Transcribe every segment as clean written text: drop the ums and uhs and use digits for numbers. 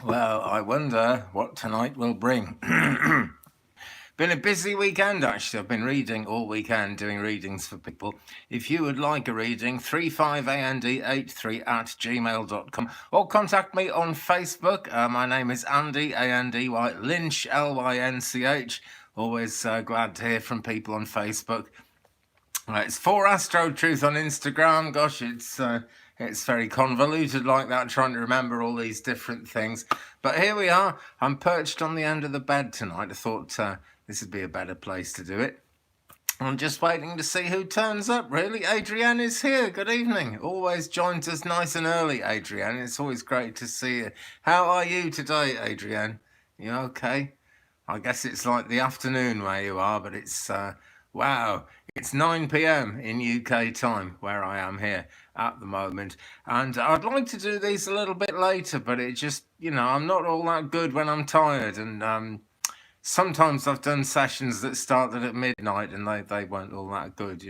Well, I wonder what tonight will bring. Been a busy weekend, actually. I've been reading all weekend, doing readings for people. If you would like a reading, 35and83@gmail.com, or contact me on Facebook. My name is Andy, A-N-D-Y, Lynch, L-Y-N-C-H. Always glad to hear from people on Facebook. It's for Astro Truth on Instagram. Gosh, it's very convoluted like that, trying to remember all these different things. But here we are. I'm perched on the end of the bed tonight. I thought this would be a better place to do it. I'm just waiting to see who turns up, really. Adrienne is here. Good evening. Always joins us nice and early, Adrienne. It's always great to see you. How are you today, Adrienne? You okay? I guess it's like the afternoon where you are, but it's, wow, it's 9 p.m. in UK time where I am here at the moment. And I'd like to do these a little bit later, but it just, I'm not all that good when I'm tired. And sometimes I've done sessions that started at midnight and they weren't all that good,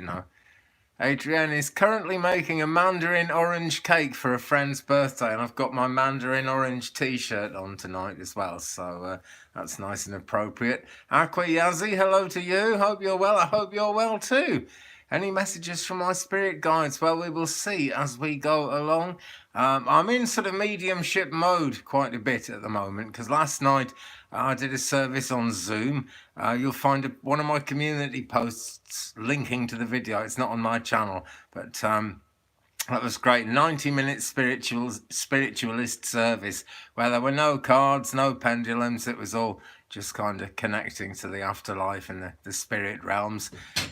Adrienne is currently making a mandarin orange cake for a friend's birthday, and I've got my mandarin orange t-shirt on tonight as well, so that's nice and appropriate. Aqua Yazzie, hello to you. Hope you're well. I hope you're well too. Any messages from my spirit guides? Well, we will see as we go along. I'm in sort of mediumship mode quite a bit at the moment, because last night I did a service on Zoom. You'll find one of my community posts linking to the video. It's not on my channel, but that was great. 90-minute spiritualist service where there were no cards, no pendulums. It was all just kind of connecting to the afterlife and the spirit realms.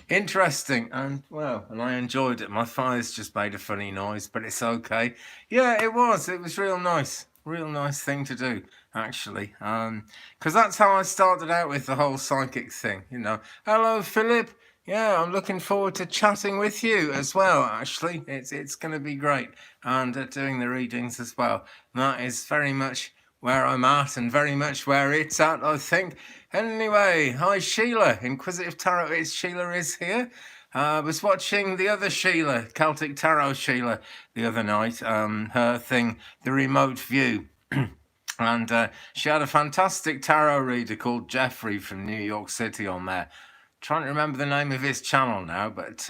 Interesting, and I enjoyed it. My fire's just made a funny noise, but it's okay. Yeah, it was real nice thing to do, actually, because that's how I started out with the whole psychic thing. Hello, Philip. Yeah, I'm looking forward to chatting with you as well, actually. It's going to be great, and doing the readings as well. That is very much where I'm at and very much where it's at, I think. Anyway, hi Sheila, Inquisitive Tarot. Sheila is here. I was watching the other Sheila, Celtic Tarot Sheila, the other night, her thing, The Remote View. And she had a fantastic tarot reader called Jeffrey from New York City on there. Trying to remember the name of his channel now, but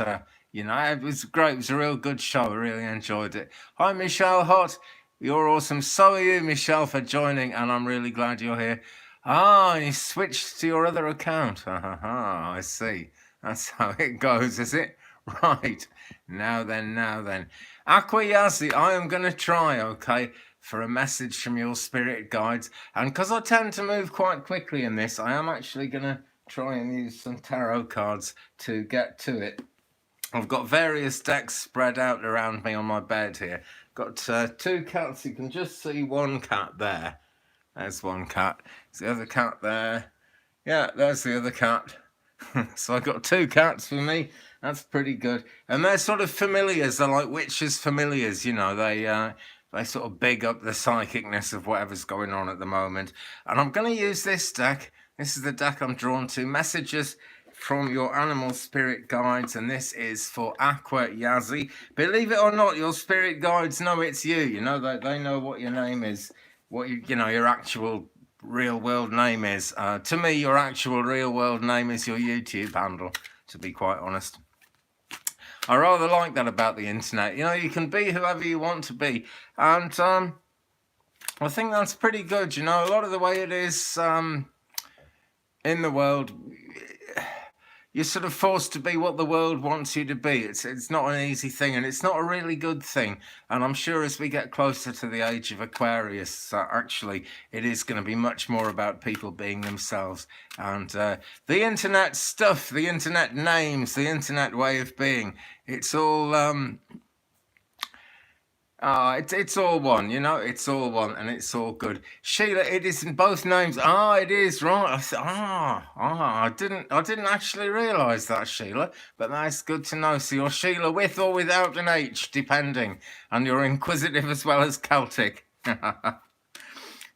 it was great. It was a real good show. I really enjoyed it. Hi, Michelle Hott. You're awesome. So are you, Michelle, for joining, and I'm really glad you're here. You switched to your other account. I see. That's how it goes, is it? Right. Now then. Aqua Yazzie, I am going to try, okay, for a message from your spirit guides. And because I tend to move quite quickly in this, I am actually going to try and use some tarot cards to get to it. I've got various decks spread out around me on my bed here. Got two cats. You can just see one cat there. There's one cat. There's the other cat there. Yeah, there's the other cat. So I've got two cats for me. That's pretty good. And they're sort of familiars. They're like witches' familiars, they sort of big up the psychicness of whatever's going on at the moment. And I'm going to use this deck. This is the deck I'm drawn to. Messages from your animal spirit guides, and this is for Aqua Yazzie. Believe it or not, your spirit guides know it's you. They know what your name is, what your actual real world name is. To me, your actual real world name is your YouTube handle, to be quite honest. I rather like that about the internet. You can be whoever you want to be, and I think that's pretty good. A lot of the way it is in the world, you're sort of forced to be what the world wants you to be. It's not an easy thing, and it's not a really good thing. And I'm sure as we get closer to the age of Aquarius, actually, it is going to be much more about people being themselves. And the internet stuff, the internet names, the internet way of being, it's all... it's all one, it's all one, and it's all good. Sheila, it is in both names. It is, right. I didn't actually realise that, Sheila, but that's good to know. So you're Sheila with or without an H, depending, and you're inquisitive as well as Celtic.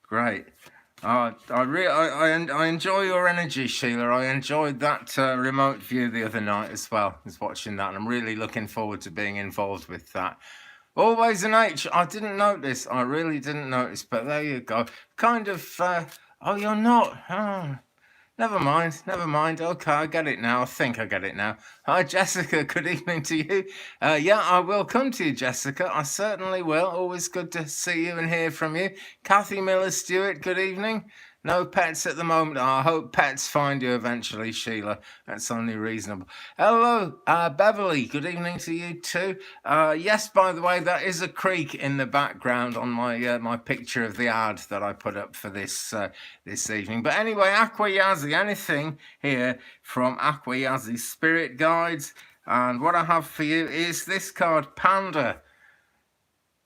Great. I enjoy your energy, Sheila. I enjoyed that remote view the other night as well. I was watching that, and I'm really looking forward to being involved with that. Always an H. I didn't notice. I really didn't notice, but there you go. Kind of, oh, you're not. Oh, never mind, never mind. Okay, I get it now. I think I get it now. Hi, Jessica. Good evening to you. Yeah, I will come to you, Jessica. I certainly will. Always good to see you and hear from you. Kathy Miller-Stewart, good evening. No pets at the moment. I hope pets find you eventually, Sheila. That's only reasonable. Hello, Beverly. Good evening to you too. Yes, by the way, that is a creek in the background on my my picture of the ad that I put up for this this evening. But anyway, Aquayazi, anything here from Aquayazi Spirit Guides? And what I have for you is this card, Panda.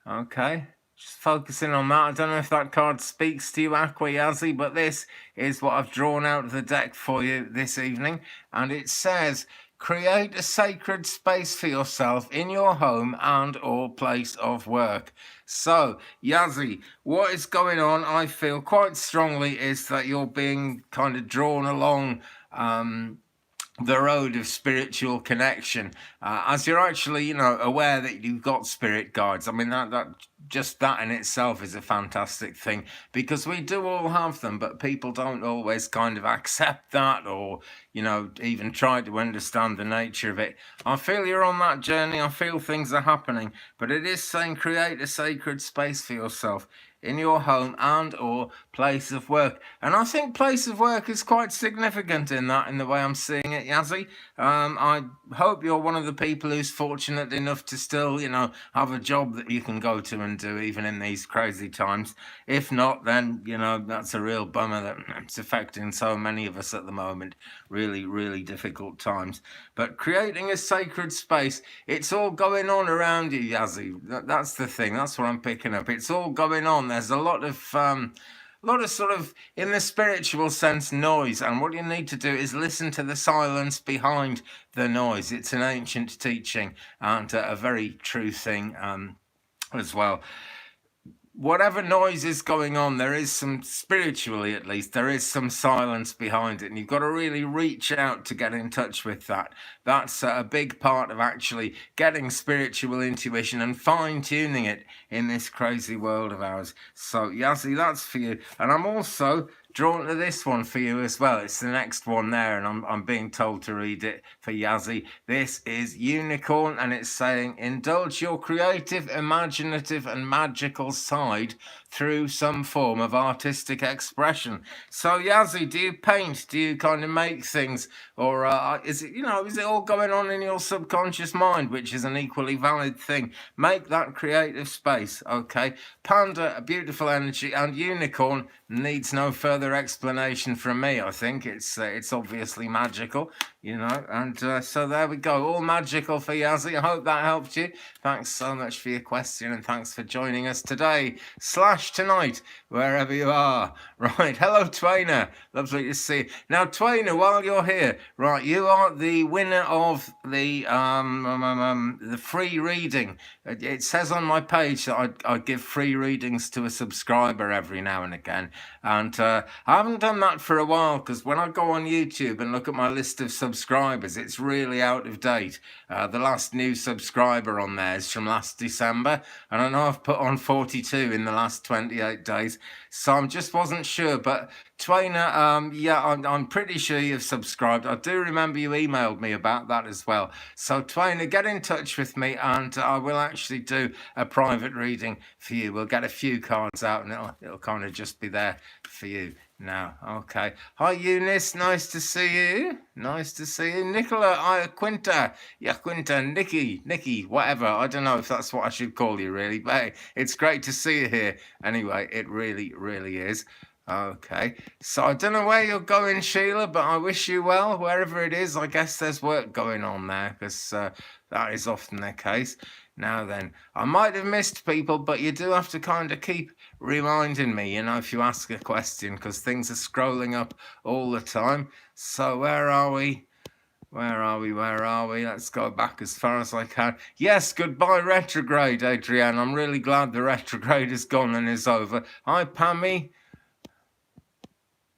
Okay. Just focusing on that. I don't know if that card speaks to you, Aquayazi, but this is what I've drawn out of the deck for you this evening. And it says, create a sacred space for yourself in your home and or place of work. So, Yazzie, what is going on, I feel quite strongly, is that you're being kind of drawn along the road of spiritual connection, as you're actually, you know, aware that you've got spirit guides. I mean, that just that in itself is a fantastic thing, because we do all have them, but people don't always kind of accept that, or, you know, even try to understand the nature of it. I feel you're on that journey. I feel things are happening, but it is saying create a sacred space for yourself in your home and or place of work. And I think place of work is quite significant in that, in the way I'm seeing it, Yazzie. I hope you're one of the people who's fortunate enough to still, you know, have a job that you can go to and do even in these crazy times. If not, then, you know, that's a real bummer that it's affecting so many of us at the moment. Really, really difficult times. But creating a sacred space, it's all going on around you, Yazzie. That's the thing. That's what I'm picking up. It's all going on. There's a lot of sort of, in the spiritual sense, noise, and what you need to do is listen to the silence behind the noise. It's an ancient teaching and a very true thing as well. Whatever noise is going on, there is some, spiritually at least, there is some silence behind it, and you've got to really reach out to get in touch with that. That's a big part of actually getting spiritual intuition and fine-tuning it in this crazy world of ours. So, Yazzie, that's for you. And I'm also drawn to this one for you as well. It's the next one there, and I'm being told to read it for Yazzie. This is Unicorn, and it's saying, indulge your creative, imaginative, and magical side through some form of artistic expression. So, Yazzie, do you paint? Do you kind of make things? Or is it, you know, is it all going on in your subconscious mind, which is an equally valid thing? Make that creative space, okay? Panda, a beautiful energy, and Unicorn needs no further explanation from me. I think it's obviously magical, you know, and so there we go, all magical for Yazzie. I hope that helped you. Thanks so much for your question, and thanks for joining us today / tonight, wherever you are. Right, hello Twainer, lovely to see you. Now Twainer, while you're here, right, you are the winner of the free reading. It says on my page that I give free readings to a subscriber every now and again, and I haven't done that for a while, because when I go on YouTube and look at my list of subscribers, it's really out of date. The last new subscriber on there is from last December, and I know I've put on 42 in the last 28 days, so I just wasn't sure. But Twainer, yeah, I'm pretty sure you've subscribed. I do remember you emailed me about that as well. So Twainer, get in touch with me, and I will actually do a private reading for you. We'll get a few cards out, and it'll kind of just be there for you now. Okay. Hi Eunice, nice to see you. Nice to see you. Nicola, Quinta, yeah, Quinta, Nikki, whatever. I don't know if that's what I should call you really, but hey, it's great to see you here. Anyway, it really, really is. Okay, so I don't know where you're going, Sheila, but I wish you well wherever it is. I guess there's work going on there, because that is often the case. Now then, I might have missed people, but you do have to kind of keep reminding me, you know, if you ask a question, because things are scrolling up all the time. So where are we? Where are we? Let's go back as far as I can. Yes, goodbye retrograde, Adrienne. I'm really glad the retrograde is gone and is over. Hi, Pammy.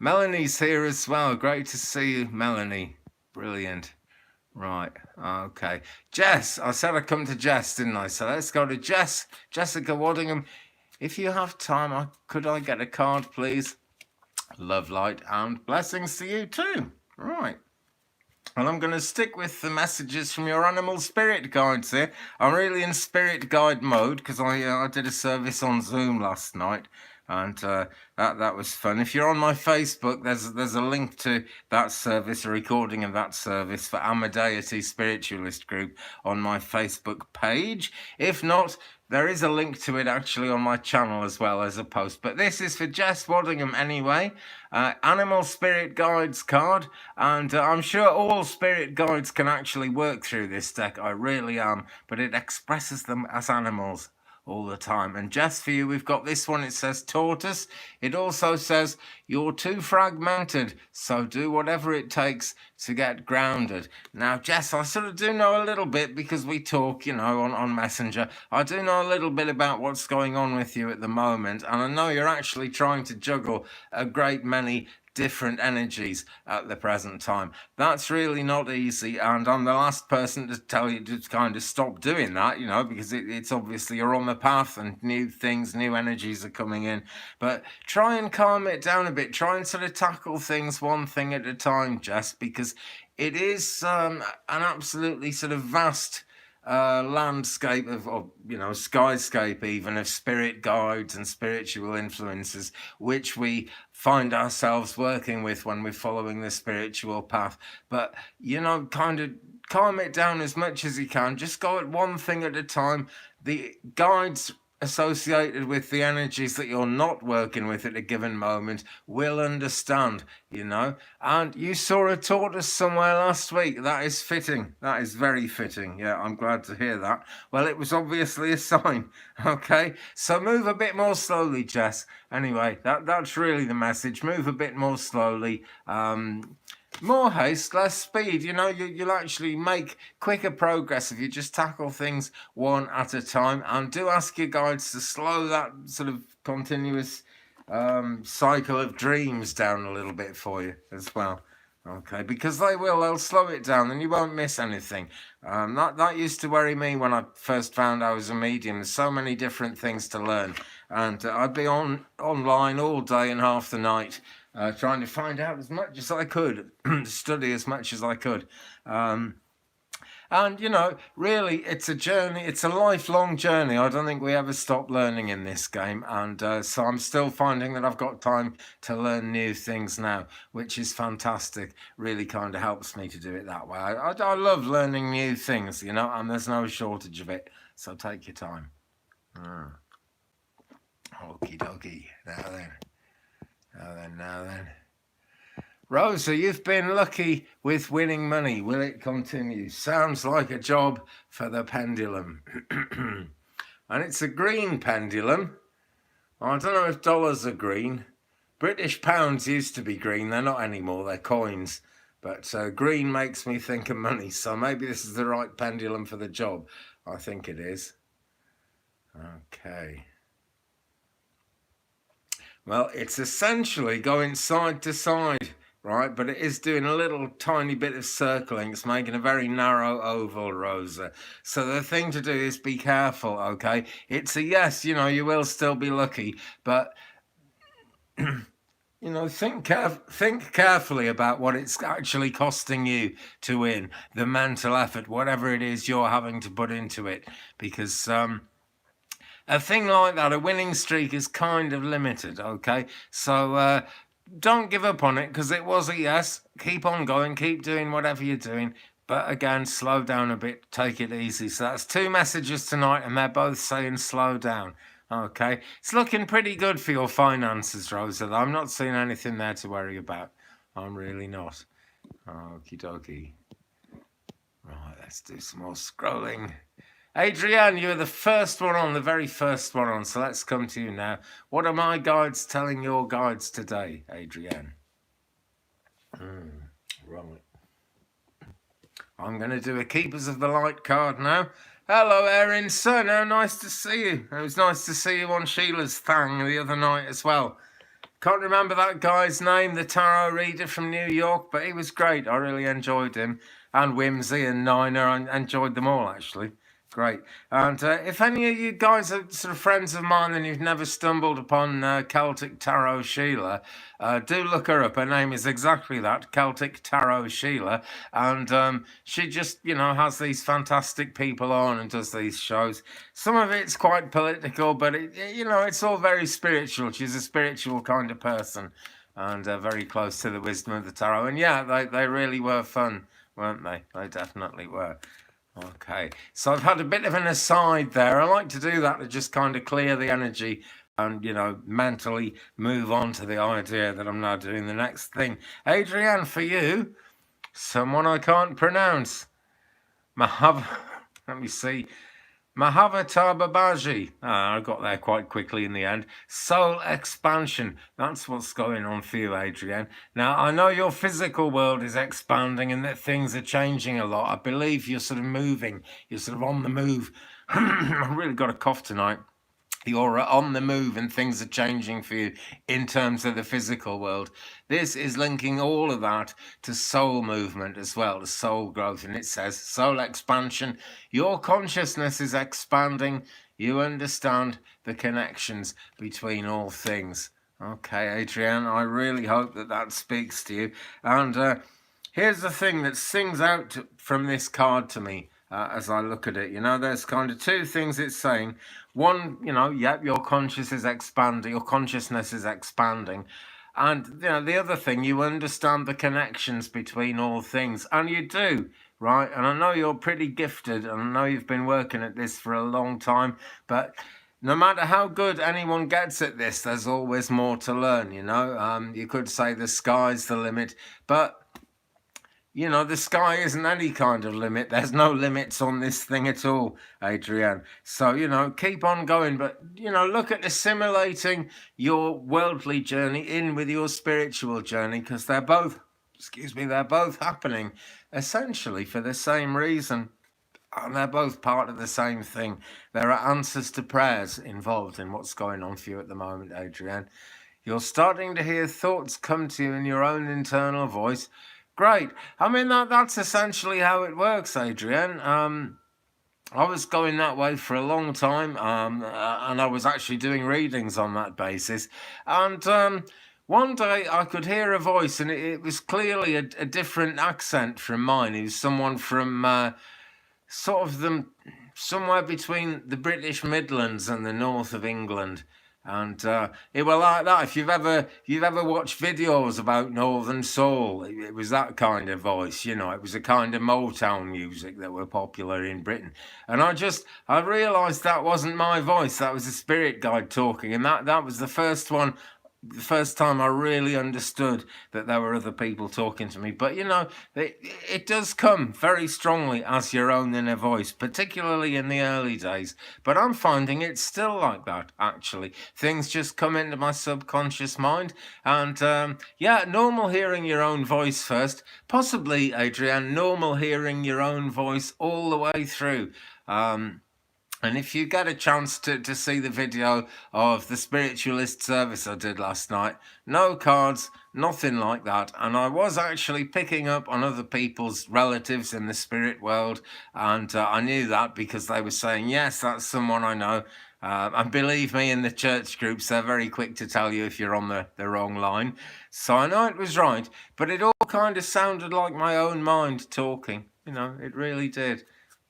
Melanie's here as well. Great to see you, Melanie. Brilliant. Right, okay. Jess, I said I'd come to Jess, didn't I? So let's go to Jess. Jessica Waddingham. If you have time, could I get a card, please? Love, light, and blessings to you too. Right. And I'm going to stick with the messages from your animal spirit guides here. I'm really in spirit guide mode because I did a service on Zoom last night, and that was fun. If you're on my Facebook, there's a link to that service, a recording of that service for Amadeity Spiritualist Group on my Facebook page. If not, there is a link to it actually on my channel as well as a post. But this is for Jess Waddingham anyway. Animal Spirit Guides card. And I'm sure all spirit guides can actually work through this deck. I really am. But it expresses them as animals all the time. And just for you, we've got this one. It says tortoise. It also says you're too fragmented, so do whatever it takes to get grounded. Now, Jess, I sort of do know a little bit because we talk, you know, on Messenger. I do know a little bit about what's going on with you at the moment, and I know you're actually trying to juggle a great many different energies at the present time. That's really not easy, and I'm the last person to tell you to kind of stop doing that, you know, because it's obviously you're on the path and new things, new energies are coming in. But try and calm it down a bit. Try and sort of tackle things one thing at a time, Jess, because it is an absolutely sort of vast landscape of, you know, skyscape even of spirit guides and spiritual influences, which we find ourselves working with when we're following the spiritual path. But, you know, kind of calm it down as much as you can. Just go at one thing at a time. The guides associated with the energies that you're not working with at a given moment will understand, you know. And you saw a tortoise somewhere last week. That is fitting. That is very fitting. Yeah, I'm glad to hear that. Well, it was obviously a sign. Okay, so move a bit more slowly, Jess. Anyway, that's really the message. Move a bit more slowly. More haste, less speed. You know, you'll actually make quicker progress if you just tackle things one at a time. And do ask your guides to slow that sort of continuous cycle of dreams down a little bit for you as well. Okay, because they'll slow it down and you won't miss anything. That used to worry me when I first found I was a medium. There's so many different things to learn. And I'd be online all day and half the night. Trying to find out as much as I could, study as much as I could. And, you know, really, it's a journey. It's a lifelong journey. I don't think we ever stop learning in this game. And so I'm still finding that I've got time to learn new things now, which is fantastic. Really kind of helps me to do it that way. I love learning new things, you know, and there's no shortage of it. So take your time. Okie dokie. Now then. Rosa, you've been lucky with winning money. Will it continue? Sounds like a job for the pendulum. And it's a green pendulum. I don't know if dollars are green. British pounds used to be green. They're not anymore. They're coins. But green makes me think of money. So maybe this is the right pendulum for the job. I think it is. Okay. Well, it's essentially going side to side, right? But it is doing a little tiny bit of circling. It's making a very narrow oval, Rosa. So the thing to do is be careful, okay? It's a yes, you know, you will still be lucky, but you know, think carefully about what it's actually costing you to win, the mental effort, whatever it is you're having to put into it, because a thing like that, a winning streak, is kind of limited, okay? So don't give up on it, because it was a yes. Keep on going, keep doing whatever you're doing. But again, slow down a bit, take it easy. So that's 2 messages tonight, and they're both saying slow down. Okay, it's looking pretty good for your finances, Rosa. I'm not seeing anything there to worry about. I'm really not. Okie dokie. Right, let's do some more scrolling. Adrienne, you were the first one on, the very first one on, so let's come to you now. What are my guides telling your guides today, Adrienne? Right. I'm going to do a Keepers of the Light card now. Hello, Erin. How nice to see you. It was nice to see you on Sheila's thing the other night as well. Can't remember that guy's name, the tarot reader from New York, but he was great. I really enjoyed him. And Whimsy and Nina, I enjoyed them all, actually. Great. And if any of you guys are sort of friends of mine and you've never stumbled upon Celtic Tarot Sheila, do look her up. Her name is exactly that, Celtic Tarot Sheila. And she just, has these fantastic people on and does these shows. Some of it's quite political, but, it's all very spiritual. She's a spiritual kind of person and very close to the wisdom of the tarot. And yeah, they really were fun, weren't they? They definitely were. Okay, so I've had a bit of an aside there. I like to do that to just kind of clear the energy and, mentally move on to the idea that I'm now doing the next thing. Adrienne, for you, someone I can't pronounce. Let me see. Mahavatar Babaji. I got there quite quickly in the end. Soul expansion. That's what's going on for you, Adrienne. Now, I know your physical world is expanding and that things are changing a lot. I believe you're sort of moving. You're sort of on the move. I've really got a cough tonight. You're on the move and things are changing for you in terms of the physical world. This is linking all of that to soul movement as well, to soul growth. And it says soul expansion. Your consciousness is expanding. You understand the connections between all things. Okay, Adrienne, I really hope that speaks to you. And here's the thing that sings out from this card to me. As I look at it, there's kind of two things it's saying. One, your consciousness is expanding. And, the other thing, you understand the connections between all things. And you do, right? And I know you're pretty gifted, and I know you've been working at this for a long time, but no matter how good anyone gets at this, there's always more to learn, You could say the sky's the limit, but the sky isn't any kind of limit. There's no limits on this thing at all, Adrienne. So, keep on going. But, look at assimilating your worldly journey in with your spiritual journey, because they're both happening essentially for the same reason. And they're both part of the same thing. There are answers to prayers involved in what's going on for you at the moment, Adrienne. You're starting to hear thoughts come to you in your own internal voice. Great. I mean, that's essentially how it works, Adrienne. I was going that way for a long time, and I was actually doing readings on that basis. And one day I could hear a voice, and it was clearly a different accent from mine. It was someone from somewhere between the British Midlands and the north of England. And it was like that. If you've ever watched videos about Northern Soul, it was that kind of voice, It was a kind of Motown music that were popular in Britain. And I realised that wasn't my voice. That was a spirit guide talking. And that was the first time I really understood that there were other people talking to me. But, it does come very strongly as your own inner voice, particularly in the early days. But I'm finding it's still like that, actually. Things just come into my subconscious mind. And, normal hearing your own voice first. Possibly, Adrienne, normal hearing your own voice all the way through. And if you get a chance to see the video of the spiritualist service I did last night, no cards, nothing like that. And I was actually picking up on other people's relatives in the spirit world. And I knew that because they were saying, yes, that's someone I know. And believe me, in the church groups, they're very quick to tell you if you're on the wrong line. So I know it was right, but it all kind of sounded like my own mind talking. It really did.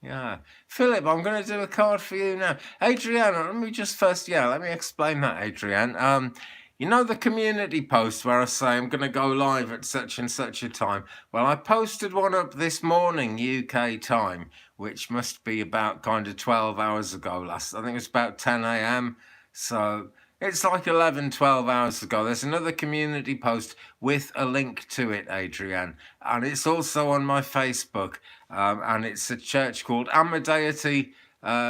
Yeah. Philip, I'm going to do a card for you now. Adrienne, let me explain that, Adrienne. The community post where I say I'm going to go live at such and such a time? Well, I posted one up this morning, UK time, which must be about kind of 12 hours ago I think it was about 10 a.m. So it's like 11, 12 hours ago. There's another community post with a link to it, Adrienne. And it's also on my Facebook. And it's a church called Amadeity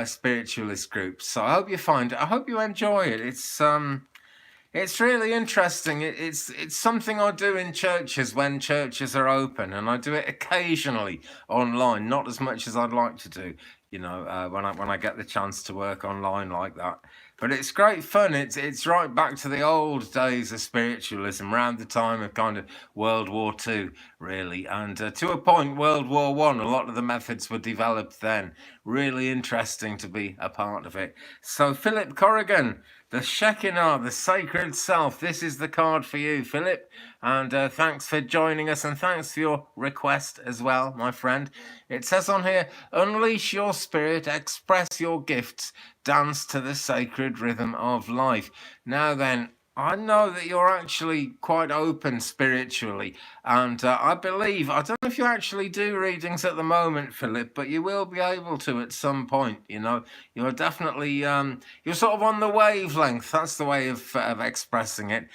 Spiritualist Group. So I hope you find it. I hope you enjoy it. It's really interesting. It's something I do in churches when churches are open, and I do it occasionally online, not as much as I'd like to do. When I get the chance to work online like that. But it's great fun. It's right back to the old days of spiritualism, around the time of kind of World War II, really. And to a point, World War One, a lot of the methods were developed then. Really interesting to be a part of it. So Philip Corrigan, the Shekinah, the sacred self. This is the card for you, Philip. And thanks for joining us, and thanks for your request as well, my friend. It says on here, unleash your spirit, express your gifts, dance to the sacred rhythm of life. Now then, I know that you're actually quite open spiritually, and I believe, I don't know if you actually do readings at the moment, Philip, but you will be able to at some point. You know, you're definitely, you're sort of on the wavelength. That's the way of expressing it.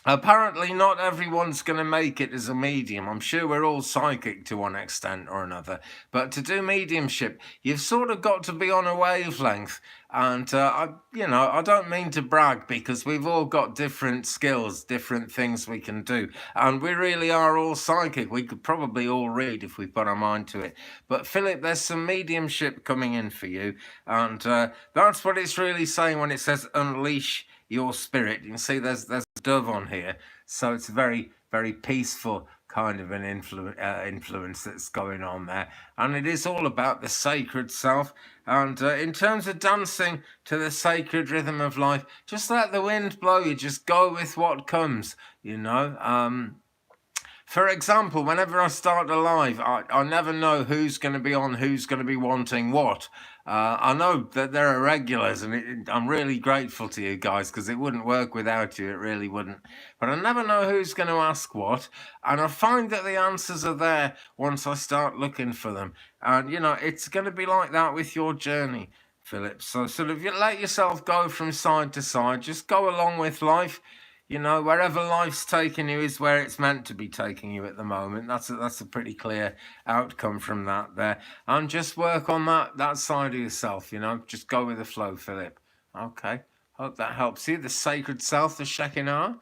Apparently, not everyone's going to make it as a medium. I'm sure we're all psychic to one extent or another. But to do mediumship, you've sort of got to be on a wavelength. And, I don't mean to brag, because we've all got different skills, different things we can do. And we really are all psychic. We could probably all read if we put our mind to it. But, Philip, there's some mediumship coming in for you. And that's what it's really saying when it says unleash your spirit. You can see there's a dove on here, so it's very, very peaceful kind of an influence that's going on there, and it is all about the sacred self. And in terms of dancing to the sacred rhythm of life, just let the wind blow you, just go with what comes, For example, whenever I start a live, I never know who's going to be on, who's going to be wanting what. I know that there are regulars, and I'm really grateful to you guys, because it wouldn't work without you. It really wouldn't. But I never know who's going to ask what, and I find that the answers are there once I start looking for them. And, it's going to be like that with your journey, Philip. So sort of you let yourself go from side to side. Just go along with life. Wherever life's taking you is where it's meant to be taking you at the moment. That's a pretty clear outcome from that there. And just work on that side of yourself, Just go with the flow, Philip. Okay. Hope that helps you. The sacred self, the Shekinah.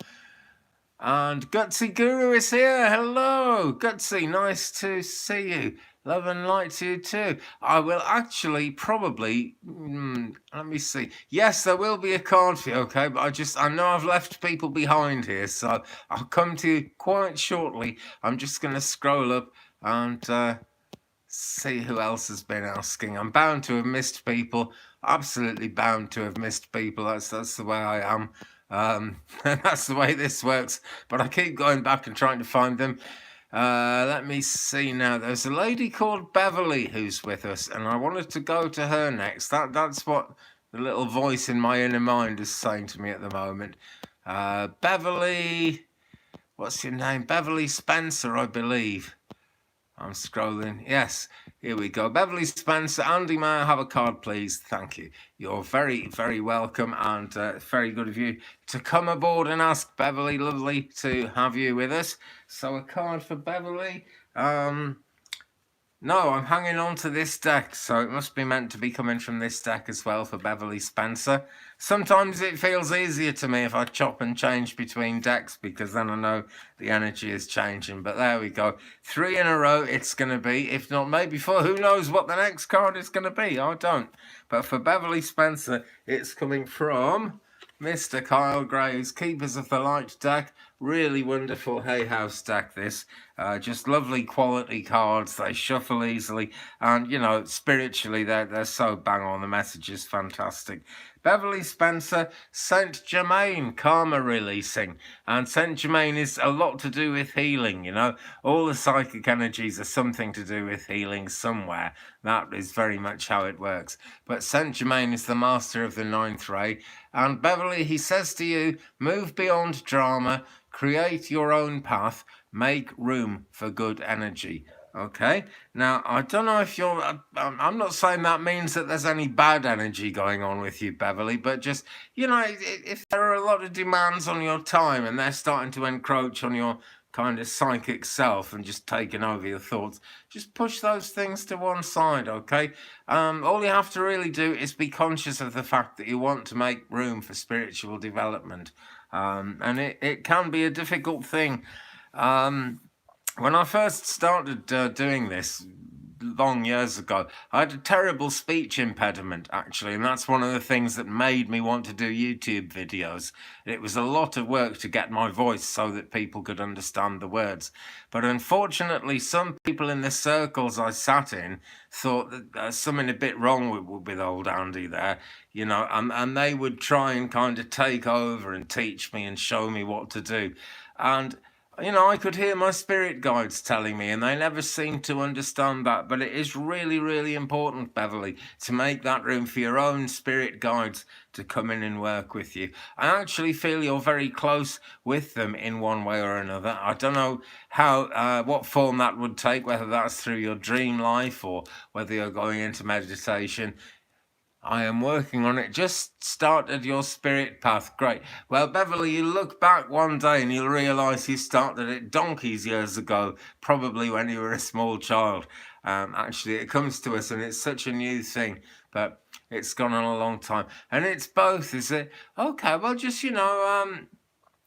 And Gutsy Guru is here. Hello, Gutsy. Nice to see you. Love and light to you too. I will actually probably, let me see. Yes, there will be a card for you, okay? But I know I've left people behind here, so I'll come to you quite shortly. I'm just going to scroll up and see who else has been asking. I'm bound to have missed people. Absolutely bound to have missed people. That's the way I am. That's the way this works. But I keep going back and trying to find them. Let me see now. There's a lady called Beverly who's with us, and I wanted to go to her next. That's what the little voice in my inner mind is saying to me at the moment. Beverly, what's your name? Beverly Spencer, I believe. I'm scrolling. Yes, here we go. Beverly Spencer. Andy, may I have a card, please? Thank you. You're very, very welcome, and very good of you to come aboard and ask, Beverly. Lovely to have you with us. So a card for Beverly. No, I'm hanging on to this deck, so it must be meant to be coming from this deck as well for Beverly Spencer. Sometimes it feels easier to me if I chop and change between decks, because then I know the energy is changing. But there we go. 3 in a row it's going to be, if not maybe 4. Who knows what the next card is going to be? I don't. But for Beverly Spencer, it's coming from Mr. Kyle Gray's Keepers of the Light deck. Really wonderful Hay House deck, this. Just lovely quality cards. They shuffle easily. And, spiritually, they're so bang on. The message is fantastic. Beverly Spencer, Saint Germain, karma releasing. And Saint Germain is a lot to do with healing, All the psychic energies are something to do with healing somewhere. That is very much how it works. But Saint Germain is the master of the 9th ray. And Beverly, he says to you, move beyond drama, create your own path, make room for good energy. Okay, now I don't know if I'm not saying that means that there's any bad energy going on with you, Beverly, but just, if there are a lot of demands on your time and they're starting to encroach on your kind of psychic self and just taking over your thoughts, just push those things to one side, okay? All you have to really do is be conscious of the fact that you want to make room for spiritual development. And it can be a difficult thing. When I first started doing this, long years ago. I had a terrible speech impediment, actually, and that's one of the things that made me want to do YouTube videos. It was a lot of work to get my voice so that people could understand the words. But unfortunately, some people in the circles I sat in thought that there's something a bit wrong with old Andy there, you know, and they would try and kind of take over and teach me and show me what to do. And you know, I could hear my spirit guides telling me, and they never seemed to understand that. But it is really, really important, Beverly, to make that room for your own spirit guides to come in and work with you. I actually feel you're very close with them in one way or another. I don't know how, what form that would take, whether that's through your dream life or whether you're going into meditation. I am working on it. Just started your spirit path. Great. Well, Beverly, you look back one day and you'll realise you started it donkeys years ago, probably when you were a small child. Actually, it comes to us and it's such a new thing, but it's gone on a long time. And it's both, is it? Okay, well, just, you know,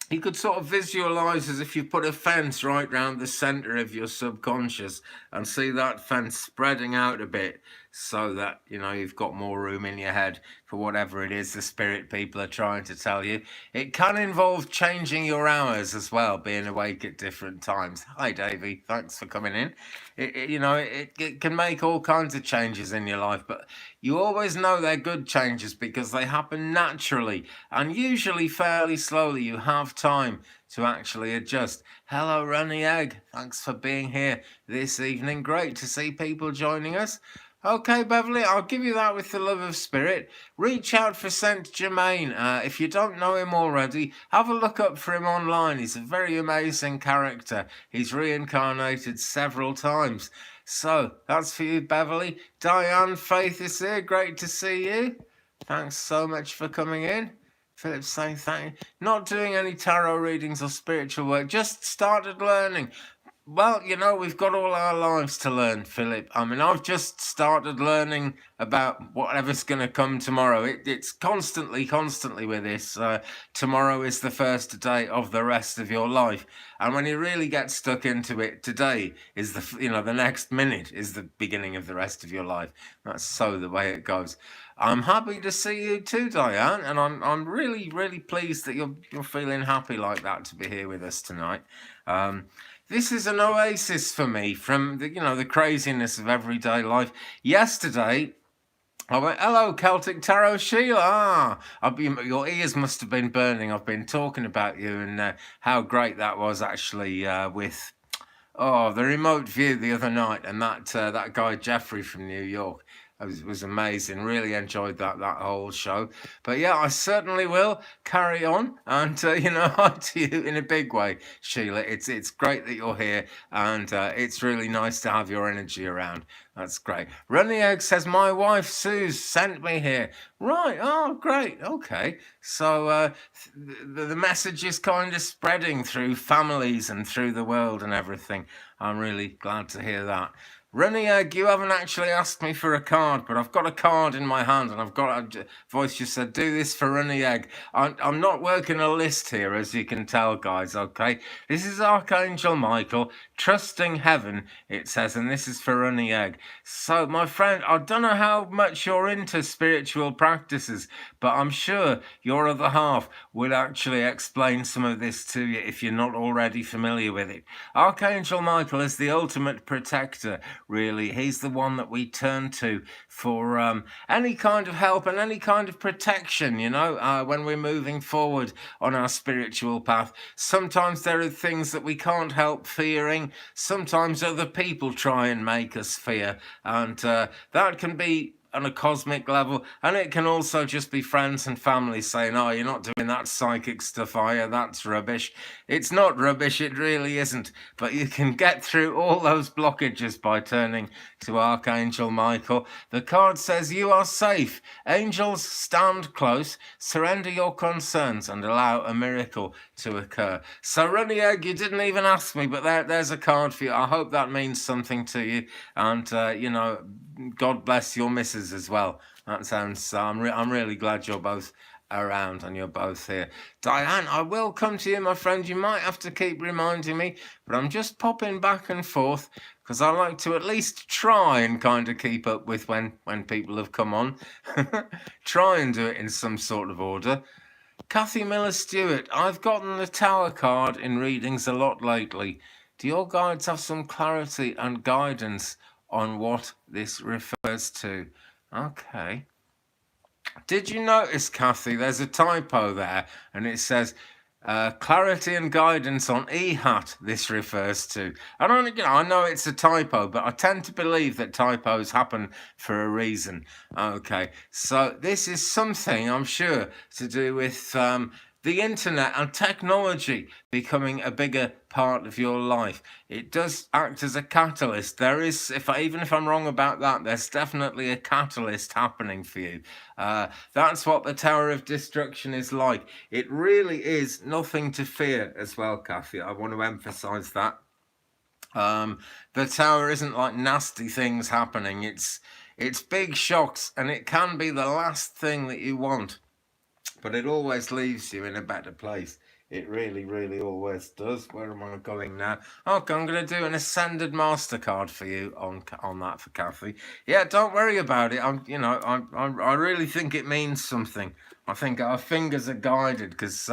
you could sort of visualize as if you put a fence right round the center of your subconscious and see that fence spreading out a bit so that, you know, you've got more room in your head for whatever it is the spirit people are trying to tell you. It can involve changing your hours as well, being awake at different times. Hi, Davey. Thanks for coming in. It can make all kinds of changes in your life, but you always know they're good changes because they happen naturally and usually fairly slowly. You have time to actually adjust. Hello, Runny Egg. Thanks for being here this evening. Great to see people joining us. Okay, Beverly, I'll give you that with the love of spirit. Reach out for Saint Germain. If you don't know him already, have a look up for him online. He's a very amazing character. He's reincarnated several times. So, that's for you, Beverly. Diane, Faith is here. Great to see you. Thanks so much for coming in. Philip's saying thank you. Not doing any tarot readings or spiritual work. Just started learning. Well, you know, we've got all our lives to learn, Philip. I mean, I've just started learning about whatever's going to come tomorrow. It's constantly with this. Tomorrow is the first day of the rest of your life. And when you really get stuck into it, today is the next minute is the beginning of the rest of your life. That's so the way it goes. I'm happy to see you too, Diane, and I'm really, really pleased that you're feeling happy like that to be here with us tonight. This is an oasis for me from the craziness of everyday life. Yesterday, I went, hello, Celtic Tarot Sheila. Your ears must have been burning. I've been talking about you and how great that was actually with the remote view the other night and that guy Jeffrey from New York. It was amazing. Really enjoyed that whole show. But yeah, I certainly will carry on and hi to you in a big way, Sheila. It's great that you're here and it's really nice to have your energy around. That's great. Runny Egg says, my wife Suze sent me here. Right. Oh, great. Okay. So the message is kind of spreading through families and through the world and everything. I'm really glad to hear that. Runny Egg, you haven't actually asked me for a card, but I've got a card in my hand and I've got a voice just said, do this for Runny Egg. I'm not working a list here, as you can tell, guys, okay? This is Archangel Michael, trusting heaven, it says, and this is for Runny Egg. So, my friend, I don't know how much you're into spiritual practices, but I'm sure your other half will actually explain some of this to you if you're not already familiar with it. Archangel Michael is the ultimate protector. Really, he's the one that we turn to for any kind of help and any kind of protection, when we're moving forward on our spiritual path. Sometimes there are things that we can't help fearing. Sometimes other people try and make us fear, and that can be on a cosmic level, and it can also just be friends and family saying, oh, you're not doing that psychic stuff, are you? That's rubbish. It's not rubbish, it really isn't, but you can get through all those blockages by turning to Archangel Michael. The card says, you are safe. Angels, stand close, surrender your concerns and allow a miracle to occur. So, Runny Egg, you didn't even ask me, but there's a card for you. I hope that means something to you, and God bless your missus as well. That sounds. I'm really glad you're both around and you're both here. Diane, I will come to you, my friend. You might have to keep reminding me, but I'm just popping back and forth because I like to at least try and kind of keep up with when people have come on. Try and do it in some sort of order. Kathy Miller Stewart, I've gotten the Tower card in readings a lot lately. Do your guides have some clarity and guidance on what this refers to? Okay. Did you notice, Kathy, there's a typo there, and it says clarity and guidance on EHAT this refers to. I don't, I know it's a typo, but I tend to believe that typos happen for a reason. Okay, so this is something, I'm sure, to do with the internet and technology becoming a bigger part of your life. It does act as a catalyst. There is, even if I'm wrong about that, there's definitely a catalyst happening for you. That's what the Tower of Destruction is like. It really is nothing to fear as well, Kathy. I want to emphasize that. The Tower isn't like nasty things happening. It's big shocks, and it can be the last thing that you want. But it always leaves you in a better place. It really, really always does. Where am I going now? Okay, I'm going to do an Ascended MasterCard for you on that for Kathy. Yeah, don't worry about it. I really think it means something. I think our fingers are guided because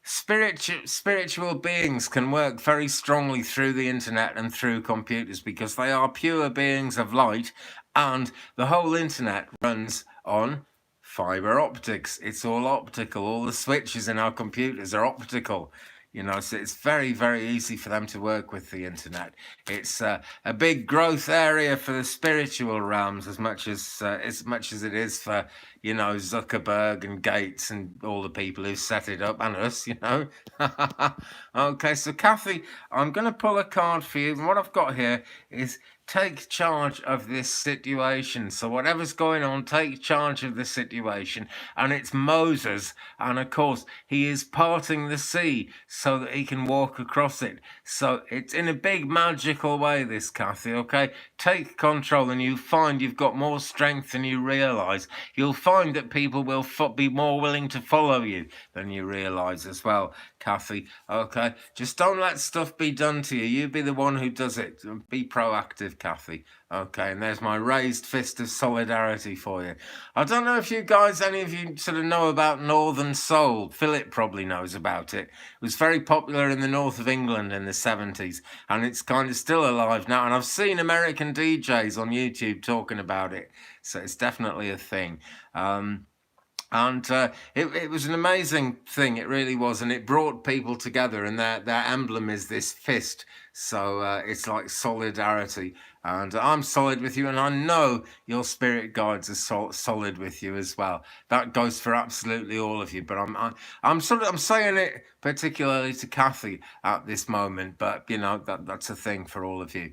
spiritual beings can work very strongly through the internet and through computers because they are pure beings of light, and the whole internet runs on fiber optics. It's all optical. All the switches in our computers are optical. So it's very, very easy for them to work with the internet. It's a big growth area for the spiritual realms as much as it is for, Zuckerberg and Gates and all the people who set it up, and us, Okay, so Kathy, I'm going to pull a card for you, and what I've got here is take charge of this situation. So whatever's going on, take charge of the situation. And it's Moses, and of course he is parting the sea so that he can walk across it. So it's in a big magical way, this, Kathy, okay? Take control, and you find you've got more strength than you realize. You'll find that people will be more willing to follow you than you realize as well, Kathy, okay? Just don't let stuff be done to you. You be the one who does it. Be proactive, Kathy. Okay, and there's my raised fist of solidarity for you. I don't know if you guys, any of you sort of know about Northern Soul. Philip probably knows about it. It was very popular in the north of England in the 70s, and it's kind of still alive now. And I've seen American DJs on YouTube talking about it, so it's definitely a thing. It was an amazing thing, it really was, and it brought people together, and their emblem is this fist, so it's like solidarity, and I'm solid with you, and I know your spirit guides are solid with you as well. That goes for absolutely all of you, but I'm saying it particularly to Kathy at this moment, but that's a thing for all of you.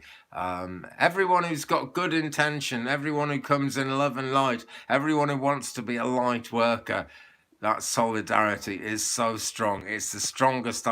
Everyone who's got good intention, everyone who comes in love and light, everyone who wants to be a light worker, that solidarity is so strong. It's the strongest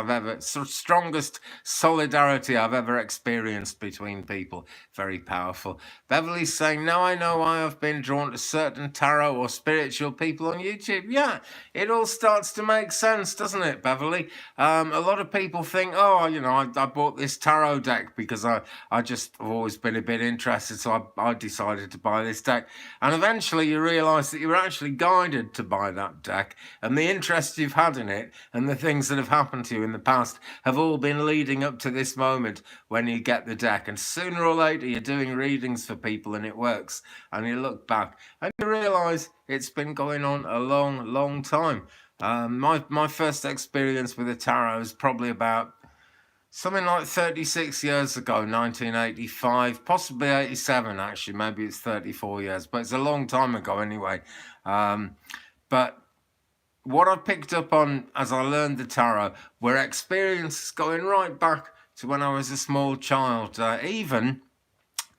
solidarity I've ever experienced between people. Very powerful. Beverly's saying, now I know why I've been drawn to certain tarot or spiritual people on YouTube. Yeah, it all starts to make sense, doesn't it, Beverly? A lot of people think, oh, I bought this tarot deck because I just have always been a bit interested, so I decided to buy this deck. And eventually you realise that you were actually guided to buy that deck, and the interest you've had in it and the things that have happened to you in the past have all been leading up to this moment when you get the deck. And sooner or later you're doing readings for people and it works, and you look back and you realise it's been going on a long, long time. My first experience with the tarot is probably about something like 36 years ago, 1985, possibly 87 actually, maybe it's 34 years, but it's a long time ago anyway. But what I picked up on as I learned the tarot were experiences going right back to when I was a small child. Even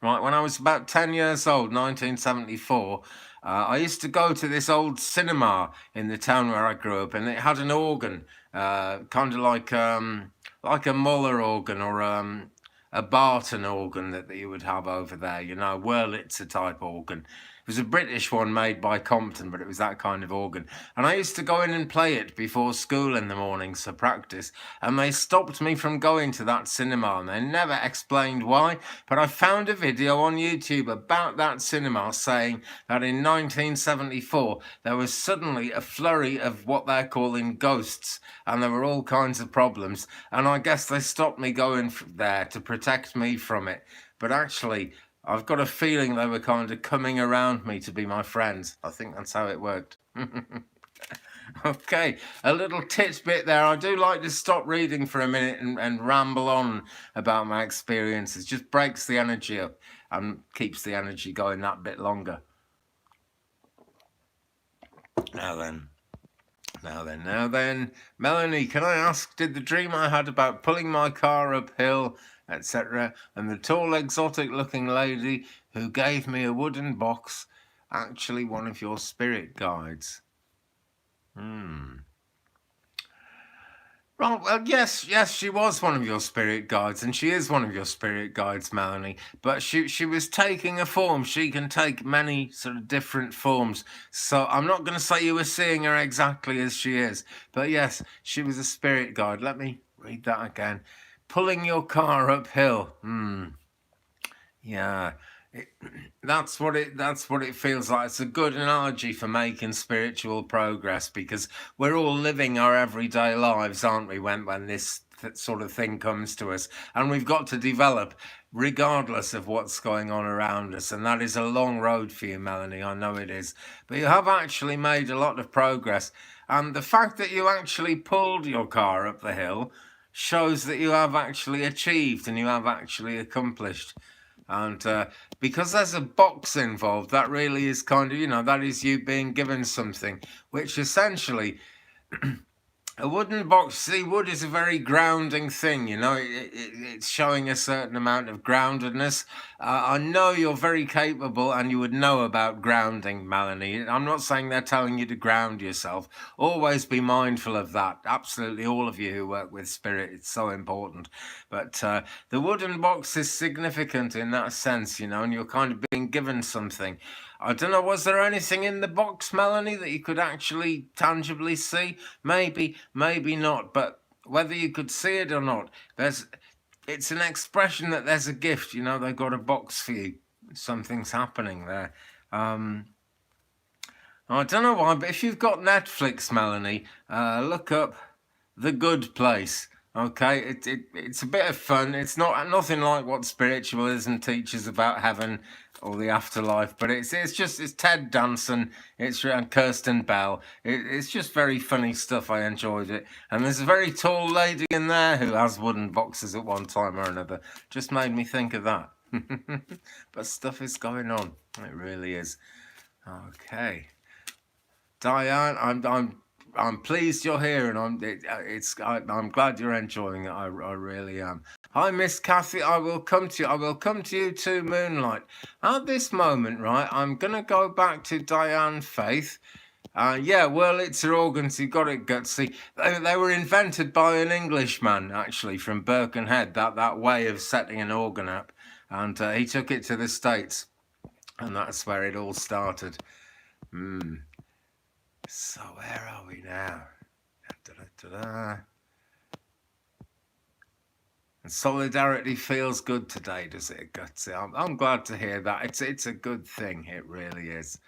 right when I was about 10 years old, 1974, I used to go to this old cinema in the town where I grew up, and it had an organ, kind of like a Muller organ or a Barton organ that you would have over there, Wurlitzer type organ. was a British one made by Compton, but it was that kind of organ. And I used to go in and play it before school in the mornings for practice. And they stopped me from going to that cinema, and they never explained why. But I found a video on YouTube about that cinema saying that in 1974 there was suddenly a flurry of what they're calling ghosts, and there were all kinds of problems. And I guess they stopped me going there to protect me from it. But actually, I've got a feeling they were kind of coming around me to be my friends. I think that's how it worked. Okay, a little tidbit there. I do like to stop reading for a minute and ramble on about my experiences. Just breaks the energy up and keeps the energy going that bit longer. Now then, Melanie, can I ask, did the dream I had about pulling my car uphill, etc., and the tall, exotic-looking lady who gave me a wooden box actually one of your spirit guides? Right, well, yes, she was one of your spirit guides, and she is one of your spirit guides, Melanie, but she was taking a form. She can take many sort of different forms, so I'm not going to say you were seeing her exactly as she is, but yes, she was a spirit guide. Let me read that again. Pulling your car uphill. Yeah. That's what it feels like. It's a good analogy for making spiritual progress, because we're all living our everyday lives, aren't we, when this sort of thing comes to us, and we've got to develop regardless of what's going on around us. And that is a long road for you, Melanie. I know it is, but you have actually made a lot of progress, and the fact that you actually pulled your car up the hill shows that you have actually achieved and you have actually accomplished. And because there's a box involved, that really is kind of, that is you being given something, which essentially, a wooden box, see, wood is a very grounding thing, it's showing a certain amount of groundedness. I know you're very capable and you would know about grounding, Melanie. I'm not saying they're telling you to ground yourself. Always be mindful of that. Absolutely, all of you who work with spirit, it's so important. But the wooden box is significant in that sense, and you're kind of being given something. I don't know, was there anything in the box, Melanie, that you could actually tangibly see? Maybe not, but whether you could see it or not, it's an expression that there's a gift, they've got a box for you. Something's happening there. I don't know why, but if you've got Netflix, Melanie, look up The Good Place. Okay, it's a bit of fun. It's nothing like what spiritualism teaches about heaven or the afterlife, but it's Ted Danson, and Kirsten Bell. It's just very funny stuff. I enjoyed it, and there's a very tall lady in there who has wooden boxes at one time or another. Just made me think of that. But stuff is going on. It really is. Okay, Diane, I'm pleased you're here, and I'm glad you're enjoying it. I really am. Hi, Miss Kathy. I will come to you. I will come to you too, Moonlight. At this moment, right, I'm gonna go back to Diane Faith. Yeah, well, it's her organs. You got it, Gutsy. They were invented by an Englishman, actually, from Birkenhead. That way of setting an organ up, and he took it to the States, and that's where it all started. So where are we now? And solidarity feels good today, does it, Gutsy? I'm glad to hear that. It's a good thing. It really is.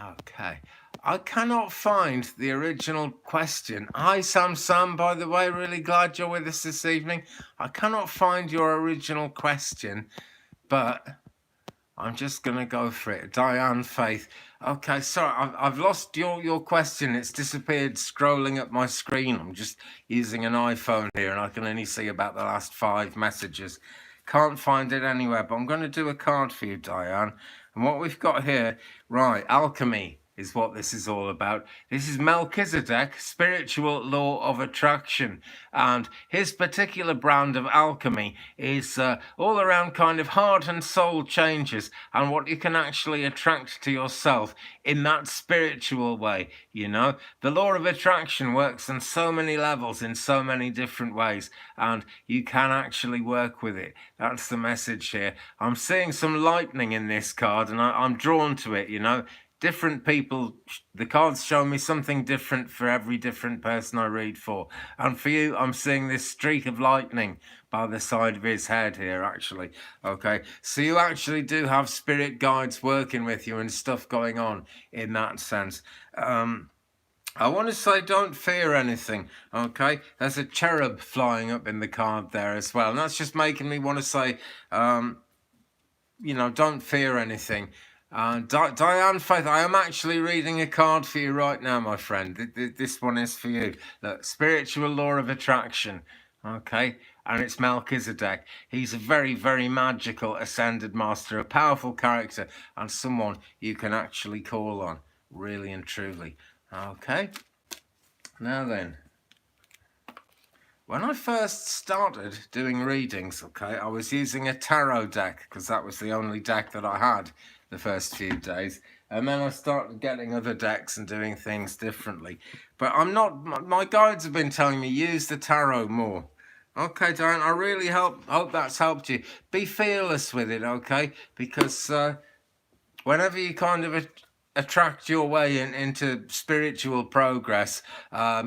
Okay. I cannot find the original question. Hi, Sam, by the way. Really glad you're with us this evening. I cannot find your original question, but I'm just going to go for it. Diane Faith. Okay, sorry, I've lost your question. It's disappeared scrolling up my screen. I'm just using an iPhone here, and I can only see about the last 5 messages. Can't find it anywhere, but I'm going to do a card for you, Diane. And what we've got here, right, alchemy. is what this is all about. This is Melchizedek, spiritual law of attraction. And his particular brand of alchemy is all around kind of heart and soul changes and what you can actually attract to yourself in that spiritual way. You know, the law of attraction works on so many levels in so many different ways, and you can actually work with it. That's the message here. I'm seeing some lightning in this card, and I'm drawn to it, you know. Different people, the cards show me something different for every different person I read for. And for you, I'm seeing this streak of lightning by the side of his head here, actually. Okay, so you actually do have spirit guides working with you and stuff going on in that sense. I want to say don't fear anything, okay? There's a cherub flying up in the card there as well. And that's just making me want to say, you know, don't fear anything. Diane Faith, I am actually reading a card for you right now, my friend. This one is for you. Look, spiritual law of attraction, okay? And it's Melchizedek. He's a very, very magical ascended master, a powerful character, and someone you can actually call on, really and truly. Okay, now then, when I first started doing readings, okay, I was using a tarot deck because that was the only deck that I had the first few days. And then I started getting other decks and doing things differently. But I'm not, my guides have been telling me use the tarot more. Okay, Diane, I really hope that's helped you. Be fearless with it, okay? Because whenever you kind of attract your way into spiritual progress,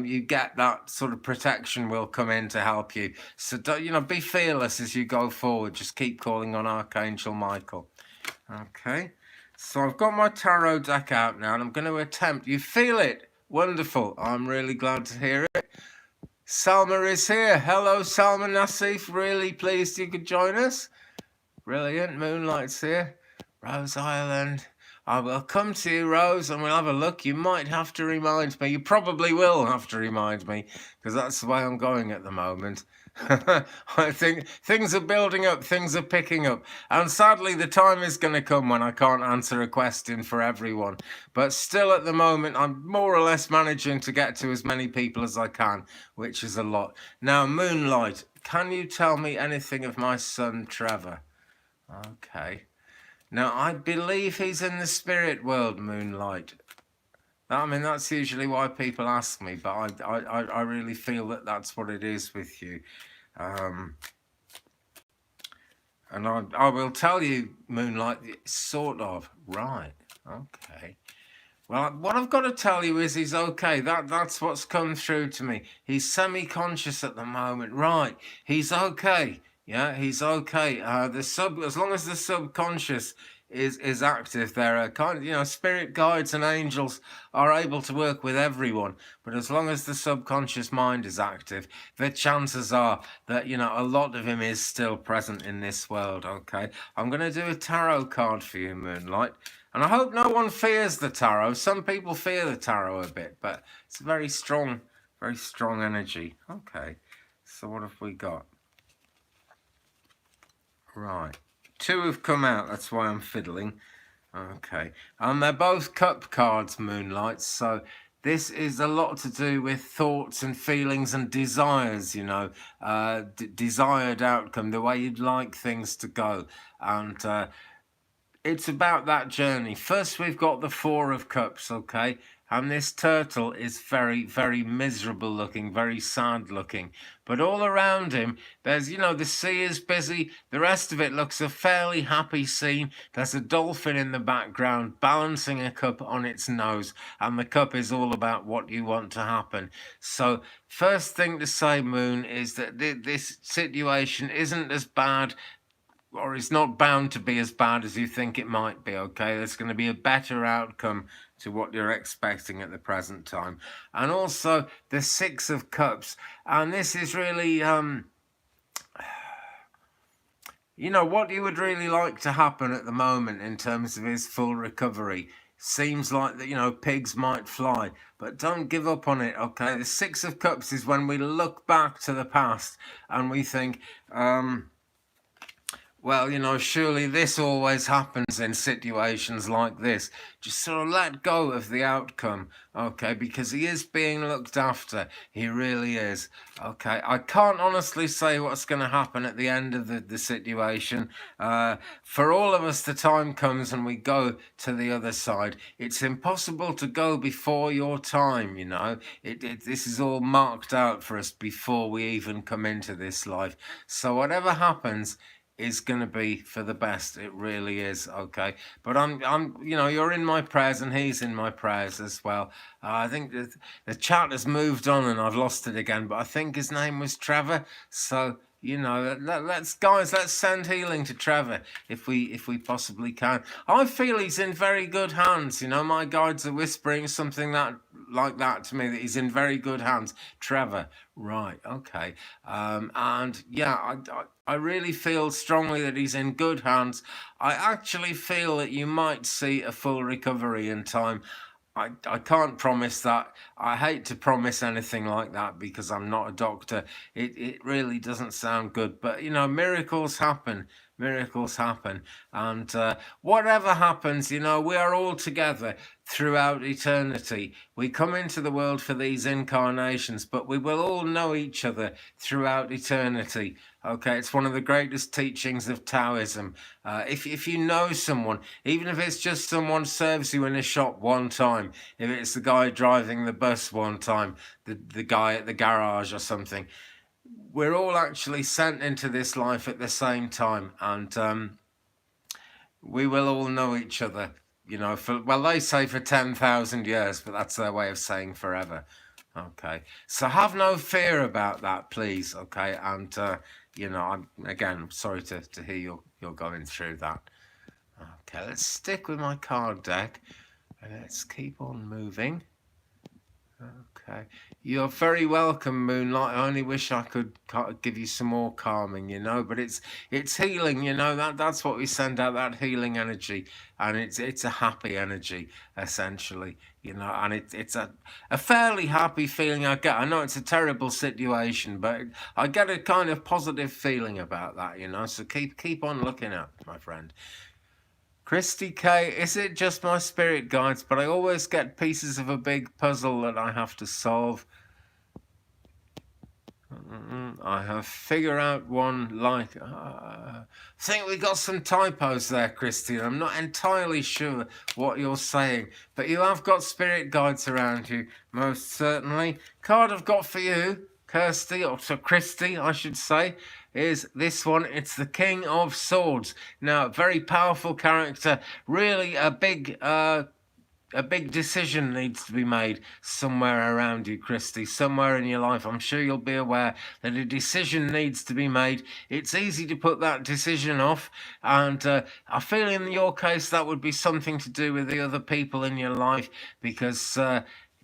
you get that sort of protection will come in to help you. So, you know, be fearless as you go forward. Just keep calling on Archangel Michael. Okay, so I've got my tarot deck out now and I'm going to attempt. You feel it? Wonderful. I'm really glad to hear it. Salma is here. Hello, Salma Nassif. Really pleased you could join us. Brilliant. Moonlight's here. Rose Island. I will come to you, Rose, and we'll have a look. You might have to remind me. You probably will have to remind me, because that's the way I'm going at the moment. I think things are building up, things are picking up. And sadly, the time is going to come when I can't answer a question for everyone. But still, at the moment, I'm more or less managing to get to as many people as I can, which is a lot. Now, Moonlight, can you tell me anything of my son, Trevor? Okay. Now, I believe he's in the spirit world, Moonlight. I mean, that's usually why people ask me, but I really feel that that's what it is with you. And I will tell you, Moonlight, sort of. Right, okay. Well, what I've got to tell you is he's okay. That's what's come through to me. He's semi-conscious at the moment. Right, he's okay. Yeah, he's okay. As long as the subconscious is active, there are kind of, you know, spirit guides and angels are able to work with everyone. But as long as the subconscious mind is active, the chances are that, you know, a lot of him is still present in this world. Okay, I'm going to do a tarot card for you, Moonlight. And I hope no one fears the tarot. Some people fear the tarot a bit, but it's a very strong energy. Okay, so what have we got? Right, 2 have come out, that's why I'm fiddling. Okay, and they're both cup cards, Moonlight, so this is a lot to do with thoughts and feelings and desires, you know, desired outcome, the way you'd like things to go. And it's about that journey. First, we've got the 4 of Cups, okay? And this turtle is very, very miserable looking, very sad looking. But all around him, there's, you know, the sea is busy. The rest of it looks a fairly happy scene. There's a dolphin in the background balancing a cup on its nose. And the cup is all about what you want to happen. So first thing to say, Moon, is that this situation isn't as bad, or it's not bound to be as bad as you think it might be, okay? There's going to be a better outcome to what you're expecting at the present time. And also the 6 of Cups. And this is really, you know, what you would really like to happen at the moment in terms of his full recovery. Seems like that, you know, pigs might fly, but don't give up on it, okay? The 6 of Cups is when we look back to the past and we think, Well, surely this always happens in situations like this. Just sort of let go of the outcome, okay? Because he is being looked after. He really is, okay? I can't honestly say what's going to happen at the end of the situation. For all of us, the time comes and we go to the other side. It's impossible to go before your time, This is all marked out for us before we even come into this life. So whatever happens is going to be for the best. It really is, okay? But you're in my prayers and he's in my prayers as well. I think the chat has moved on and I've lost it again, but I think his name was Trevor. So, let's send healing to Trevor if we possibly can. I feel he's in very good hands. My guides are whispering something like that to me, that he's in very good hands. Trevor, right, okay. And yeah, I really feel strongly that he's in good hands. I actually feel that you might see a full recovery in time. I can't promise that. I hate to promise anything like that because I'm not a doctor. It really doesn't sound good. But, miracles happen. Miracles happen. And whatever happens, we are all together throughout eternity. We come into the world for these incarnations, but we will all know each other throughout eternity. Okay, it's one of the greatest teachings of Taoism. If you know someone, even if it's just someone serves you in a shop one time, if it's the guy driving the bus one time, the guy at the garage or something, we're all actually sent into this life at the same time, and we will all know each other, they say for 10,000 years, but that's their way of saying forever. Okay, so have no fear about that, please. Okay, and I'm sorry to hear you're going through that. Okay, let's stick with my card deck and let's keep on moving. Okay, you're very welcome, Moonlight. I only wish I could give you some more calming, but it's healing, that's what we send out, that healing energy, and it's a happy energy essentially, and it's a fairly happy feeling I get. I know it's a terrible situation, but I get a kind of positive feeling about that, so keep on looking up, my friend. Christy K, is it just my spirit guides, but I always get pieces of a big puzzle that I have to solve. I have figured out one like... I think we got some typos there, Christy. I'm not entirely sure what you're saying, but you have got spirit guides around you, most certainly. Card I've got for you, Kirsty, or so Christy, I should say, is this one. It's the King of Swords. Now, very powerful character, really a big decision needs to be made somewhere around you, Christy, somewhere in your life. I'm sure you'll be aware that a decision needs to be made. It's easy to put that decision off, and I feel in your case that would be something to do with the other people in your life, because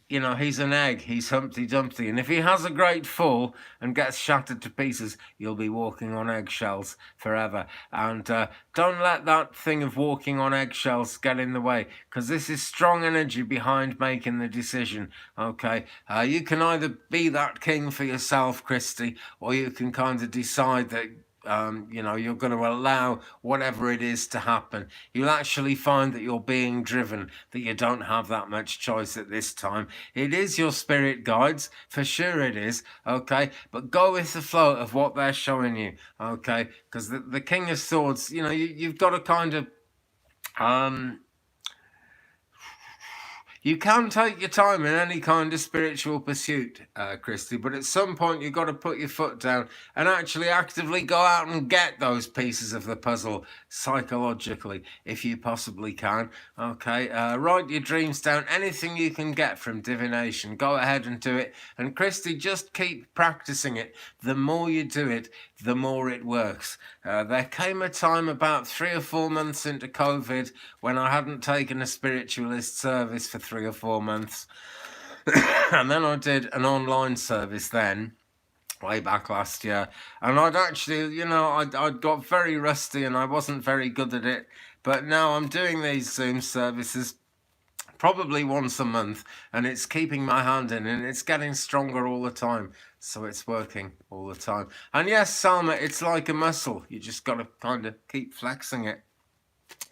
he's an egg, he's Humpty Dumpty, and if he has a great fall and gets shattered to pieces, you'll be walking on eggshells forever. And don't let that thing of walking on eggshells get in the way, because this is strong energy behind making the decision, okay? You can either be that king for yourself, Christy, or you can kind of decide that you're going to allow whatever it is to happen. You'll actually find that you're being driven, that you don't have that much choice at this time. It is your spirit guides, for sure it is, okay? But go with the flow of what they're showing you, okay? Because the King of Swords, you've got to kind of... You can take your time in any kind of spiritual pursuit, Christy, but at some point you've got to put your foot down and actually actively go out and get those pieces of the puzzle psychologically, if you possibly can. Okay, write your dreams down, anything you can get from divination, go ahead and do it. And Christy, just keep practicing it. The more you do it, the more it works. There came a time about 3 or 4 months into COVID when I hadn't taken a spiritualist service for 3 or 4 months. And then I did an online service then, way back last year. And I'd actually, I'd got very rusty and I wasn't very good at it. But now I'm doing these Zoom services probably once a month, and it's keeping my hand in, and it's getting stronger all the time. So it's working all the time. And yes, Salma, it's like a muscle. You just got to kind of keep flexing it.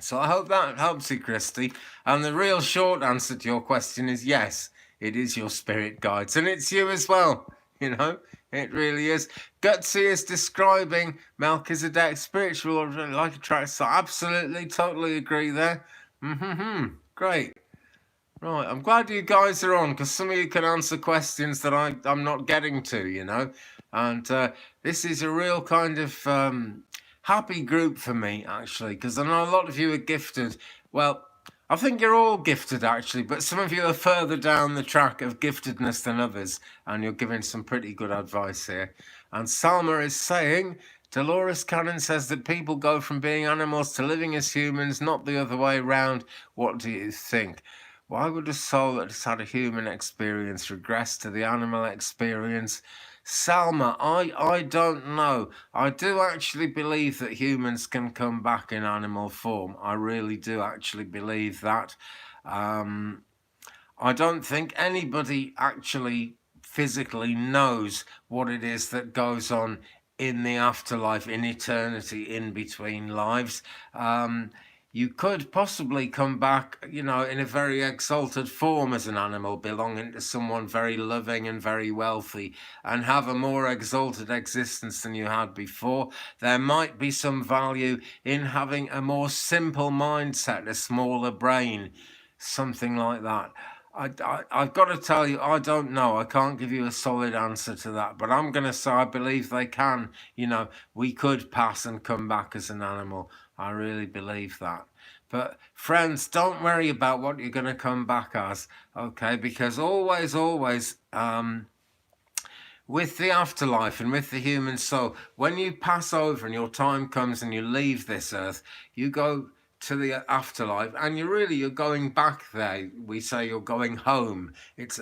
So I hope that helps you, Christy. And the real short answer to your question is yes, it is your spirit guides. And it's you as well, you know. It really is. Gutsy is describing Melchizedek, spiritual, like a track. So absolutely, totally agree there. Great. Right, I'm glad you guys are on, because some of you can answer questions that I'm not getting to, you know. And this is a real kind of happy group for me, actually, because I know a lot of you are gifted. Well, I think you're all gifted, actually, but some of you are further down the track of giftedness than others, and you're giving some pretty good advice here. And Salma is saying, Dolores Cannon says that people go from being animals to living as humans, not the other way around. What do you think? Why would a soul that has had a human experience regress to the animal experience? Salma, I don't know. I do actually believe that humans can come back in animal form. I really do actually believe that. I don't think anybody actually physically knows what it is that goes on in the afterlife, in eternity, in between lives. You could possibly come back, you know, in a very exalted form as an animal, belonging to someone very loving and very wealthy, and have a more exalted existence than you had before. There might be some value in having a more simple mindset, a smaller brain, something like that. I've got to tell you, I don't know. I can't give you a solid answer to that, but I'm going to say I believe they can. You know, we could pass and come back as an animal. I really believe that. But friends, don't worry about what you're going to come back as, okay? Because always, with the afterlife and with the human soul, when you pass over and your time comes and you leave this earth, you go to the afterlife, and you're going back there. We say you're going home. It's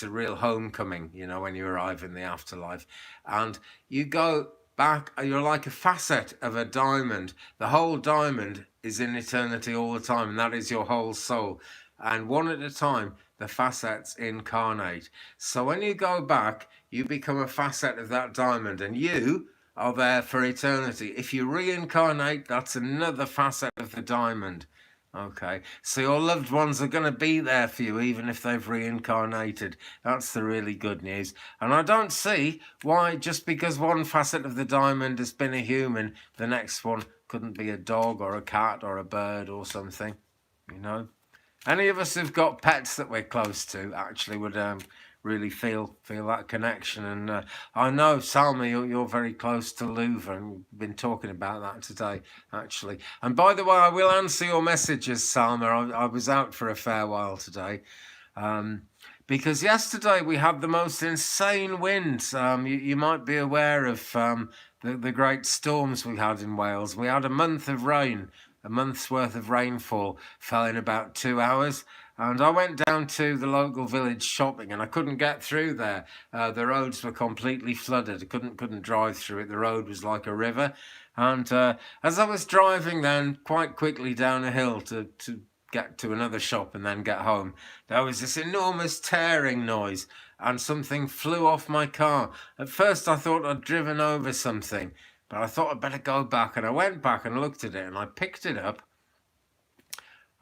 a real homecoming, you know, when you arrive in the afterlife, and you go back. You're like a facet of a diamond. The whole diamond is in eternity all the time, and that is your whole soul. And one at a time, the facets incarnate. So when you go back, you become a facet of that diamond, and you are there for eternity. If you reincarnate, that's another facet of the diamond. Okay, so your loved ones are going to be there for you even if they've reincarnated. That's the really good news. And I don't see why, just because one facet of the diamond has been a human, the next one couldn't be a dog or a cat or a bird or something, you know. Any of us who've got pets that we're close to actually would really feel that connection. And I know, Salma, you're very close to Louvre, and we've been talking about that today, actually. And by the way, I will answer your messages, Salma. I was out for a fair while today. Because yesterday we had the most insane winds. You might be aware of the great storms we had in Wales. We had a month of rain. A month's worth of rainfall fell in about 2 hours. And I went down to the local village shopping, and I couldn't get through there. The roads were completely flooded. I couldn't drive through it. The road was like a river. And as I was driving then quite quickly down a hill to get to another shop and then get home, there was this enormous tearing noise, and something flew off my car. At first I thought I'd driven over something, but I thought I'd better go back, and I went back and looked at it, and I picked it up,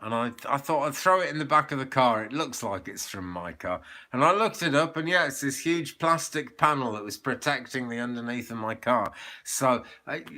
and I thought I'd throw it in the back of the car. It looks like it's from my car. And I looked it up, and yeah, it's this huge plastic panel that was protecting the underneath of my car. So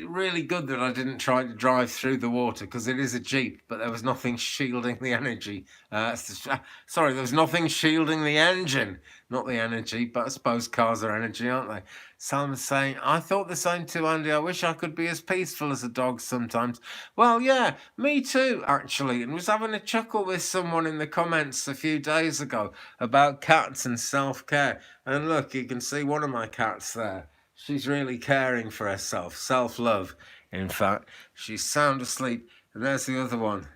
really good that I didn't try to drive through the water, because it is a Jeep, but there was nothing shielding the energy. Sorry, there was nothing shielding the engine, not the energy, but I suppose cars are energy, aren't they? Salma's saying, I thought the same too, Andy. I wish I could be as peaceful as a dog sometimes. Well, yeah, me too, actually. And was having a chuckle with someone in the comments a few days ago about cats and self-care. And look, you can see one of my cats there. She's really caring for herself. Self-love, in fact. She's sound asleep. And there's the other one.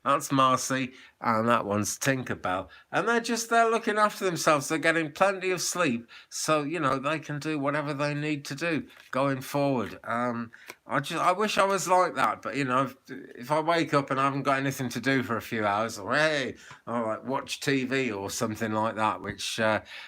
That's Marcy, and that one's Tinkerbell. And they're looking after themselves. They're getting plenty of sleep, so they can do whatever they need to do going forward. I wish I was like that, but if I wake up and I haven't got anything to do for a few hours, or hey, I'll like watch TV or something like that, which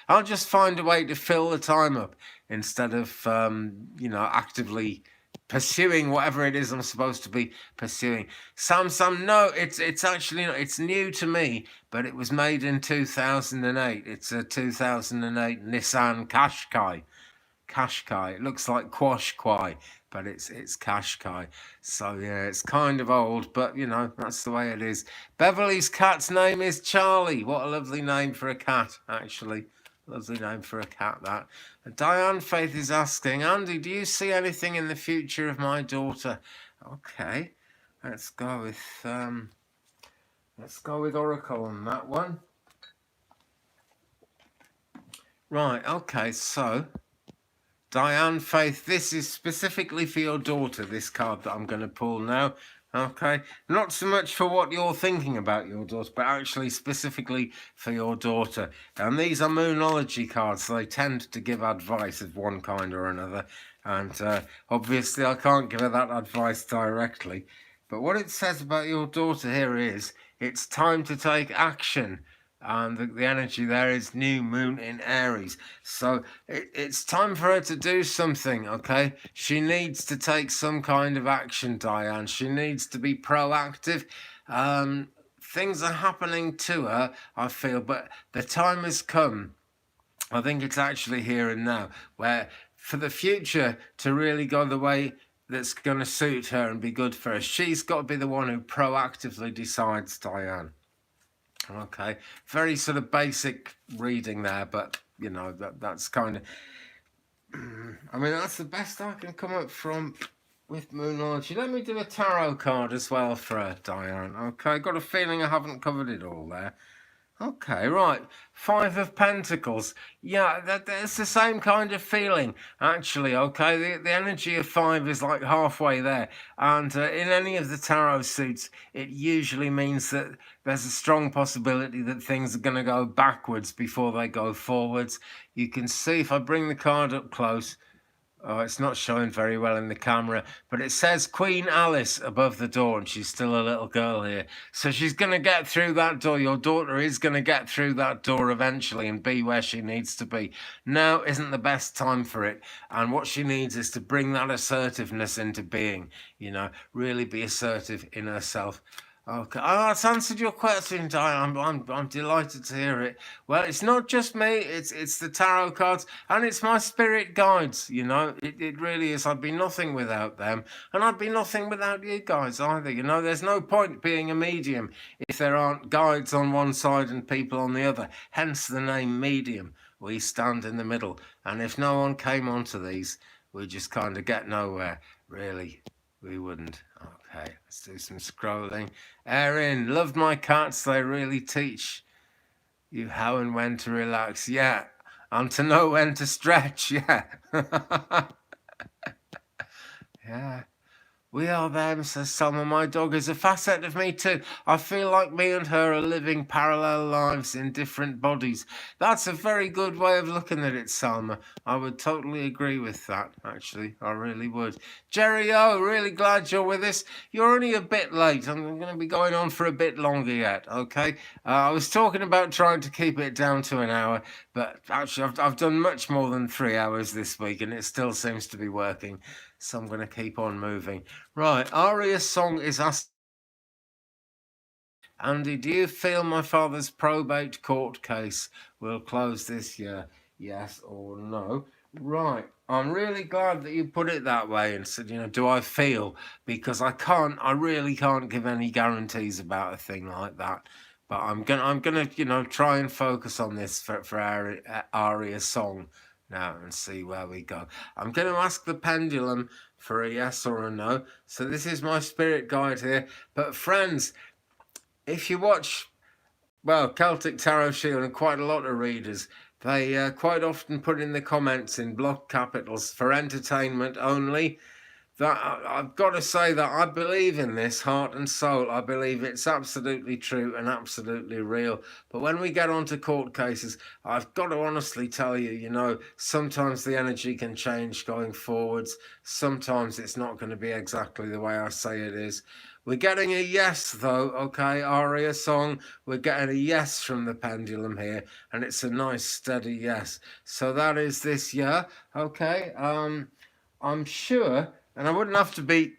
I'll just find a way to fill the time up instead of actively pursuing whatever it is I'm supposed to be pursuing. Sam, no, it's actually not. It's new to me, but it was made in 2008. It's a 2008 Nissan Qashqai. Qashqai. It looks like Qashqai, but it's Qashqai. So yeah, it's kind of old, but that's the way it is. Beverly's cat's name is Charlie. What a lovely name for a cat, actually. Lovely name for a cat, that. Diane Faith is asking, Andy, do you see anything in the future of my daughter? Okay, let's go with Oracle on that one. Right, okay, so Diane Faith, this is specifically for your daughter, this card that I'm going to pull now. Okay, not so much for what you're thinking about your daughter, but actually specifically for your daughter. And these are Moonology cards, so they tend to give advice of one kind or another. And obviously I can't give her that advice directly. But what it says about your daughter here is, it's time to take action. And the energy there is new moon in Aries. So it's time for her to do something, okay? She needs to take some kind of action, Diane. She needs to be proactive. Things are happening to her, I feel, but the time has come. I think it's actually here and now, where for the future to really go the way that's going to suit her and be good for her, she's got to be the one who proactively decides, Diane. Okay, very sort of basic reading there, but that's kind of, I mean, that's the best I can come up from with Moonology. Let me do a tarot card as well for her, Diane. Okay, got a feeling I haven't covered it all there. Okay, right. 5 of Pentacles. Yeah, that's the same kind of feeling, actually, okay? The energy of 5 is like halfway there. And in any of the tarot suits, it usually means that there's a strong possibility that things are going to go backwards before they go forwards. You can see, if I bring the card up close, oh, it's not showing very well in the camera, but it says Queen Alice above the door, and she's still a little girl here. So she's going to get through that door. Your daughter is going to get through that door eventually and be where she needs to be. Now isn't the best time for it. And what she needs is to bring that assertiveness into being, really be assertive in herself. Okay, that's answered your question, Diane. I'm delighted to hear it. Well, it's not just me, it's the tarot cards, and it's my spirit guides, It really is. I'd be nothing without them, and I'd be nothing without you guys either, There's no point being a medium if there aren't guides on one side and people on the other, hence the name medium. We stand in the middle, and if no one came onto these, we just kind of get nowhere, really. We wouldn't. Okay, let's do some scrolling. Erin, loved my cats. They really teach you how and when to relax. Yeah, and to know when to stretch. Yeah. Yeah. We are them, says Selma. My dog is a facet of me too. I feel like me and her are living parallel lives in different bodies. That's a very good way of looking at it, Selma. I would totally agree with that, actually. I really would. Jerry O, really glad you're with us. You're only a bit late. I'm going to be going on for a bit longer yet, okay? I was talking about trying to keep it down to an hour, but actually I've done much more than 3 hours this week, and it still seems to be working. So I'm going to keep on moving. Right, Aria's song is asked, Andy, do you feel my father's probate court case will close this year? Yes or no? Right, I'm really glad that you put it that way and said, do I feel? Because I really can't give any guarantees about a thing like that. But I'm gonna, try and focus on this for Aria's song now and see where we go. I'm going to ask the pendulum for a yes or a no. So this is my spirit guide here. But friends, if you watch, Celtic Tarot Shield and quite a lot of readers, they quite often put in the comments in block capitals, for entertainment only. that I've got to say that I believe in this heart and soul. I believe it's absolutely true and absolutely real. But when we get onto court cases, I've got to honestly tell you, sometimes the energy can change going forwards. Sometimes it's not going to be exactly the way I say it is. We're getting a yes, though, okay, Aria song. We're getting a yes from the pendulum here, and it's a nice steady yes. So that is this year, okay. I'm sure, and I wouldn't have to be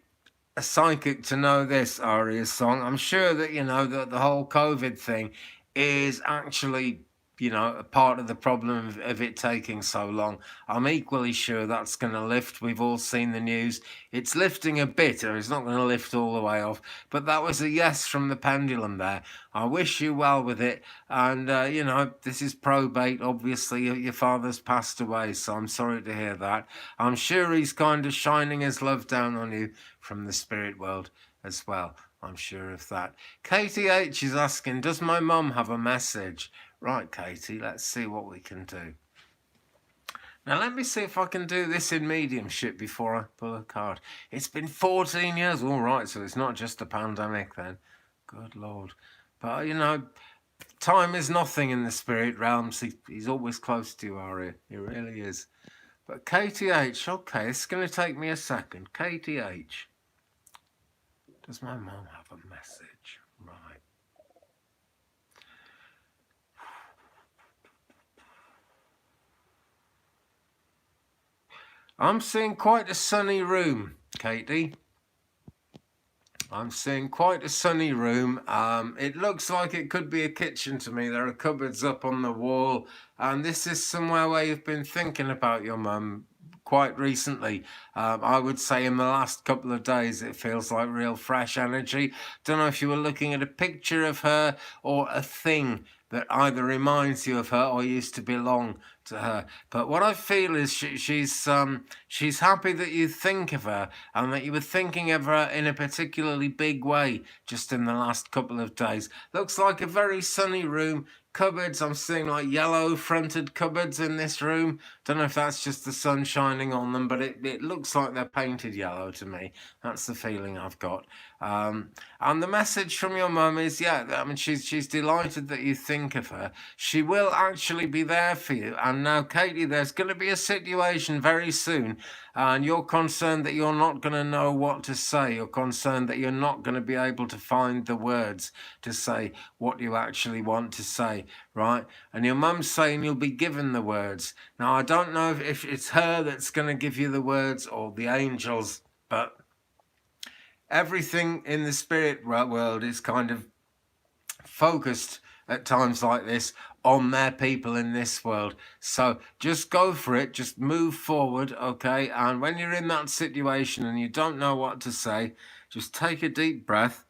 a psychic to know this Aria's song. I'm sure that that the whole COVID thing is actually a part of the problem of it taking so long. I'm equally sure that's going to lift. We've all seen the news. It's lifting a bit, or it's not going to lift all the way off. But that was a yes from the pendulum there. I wish you well with it. And this is probate. Obviously, your father's passed away, so I'm sorry to hear that. I'm sure he's kind of shining his love down on you from the spirit world as well. I'm sure of that. Katie H is asking, does my mum have a message? Right, Katie, let's see what we can do. Now, let me see if I can do this in mediumship before I pull a card. It's been 14 years. All right, so it's not just a pandemic then. Good Lord. But, time is nothing in the spirit realms. He's always close to you, Aria. He really is. But Katie H, okay, it's going to take me a second. Katie H. Does my mum have a message? Right. I'm seeing quite a sunny room, Katie. I'm seeing quite a sunny room. It looks like it could be a kitchen to me. There are cupboards up on the wall, and this is somewhere where you've been thinking about your mum quite recently. I would say in the last couple of days it feels like real fresh energy. Don't know if you were looking at a picture of her or a thing that either reminds you of her or used to belong to her. But what I feel is she's happy that you think of her and that you were thinking of her in a particularly big way just in the last couple of days. Looks like a very sunny room. Cupboards, I'm seeing like yellow fronted cupboards in this room. Don't know if that's just the sun shining on them, but it looks like they're painted yellow to me. That's the feeling I've got. And the message from your mum is, she's delighted that you think of her. She will actually be there for you. And now, Katie, there's going to be a situation very soon, and you're concerned that you're not going to know what to say. You're concerned that you're not going to be able to find the words to say what you actually want to say, right? And your mum's saying you'll be given the words. Now, I don't know if it's her that's going to give you the words or the angels, but everything in the spirit world is kind of focused at times like this on their people in this world. So just go for it. Just move forward, okay? And when you're in that situation and you don't know what to say, just take a deep breath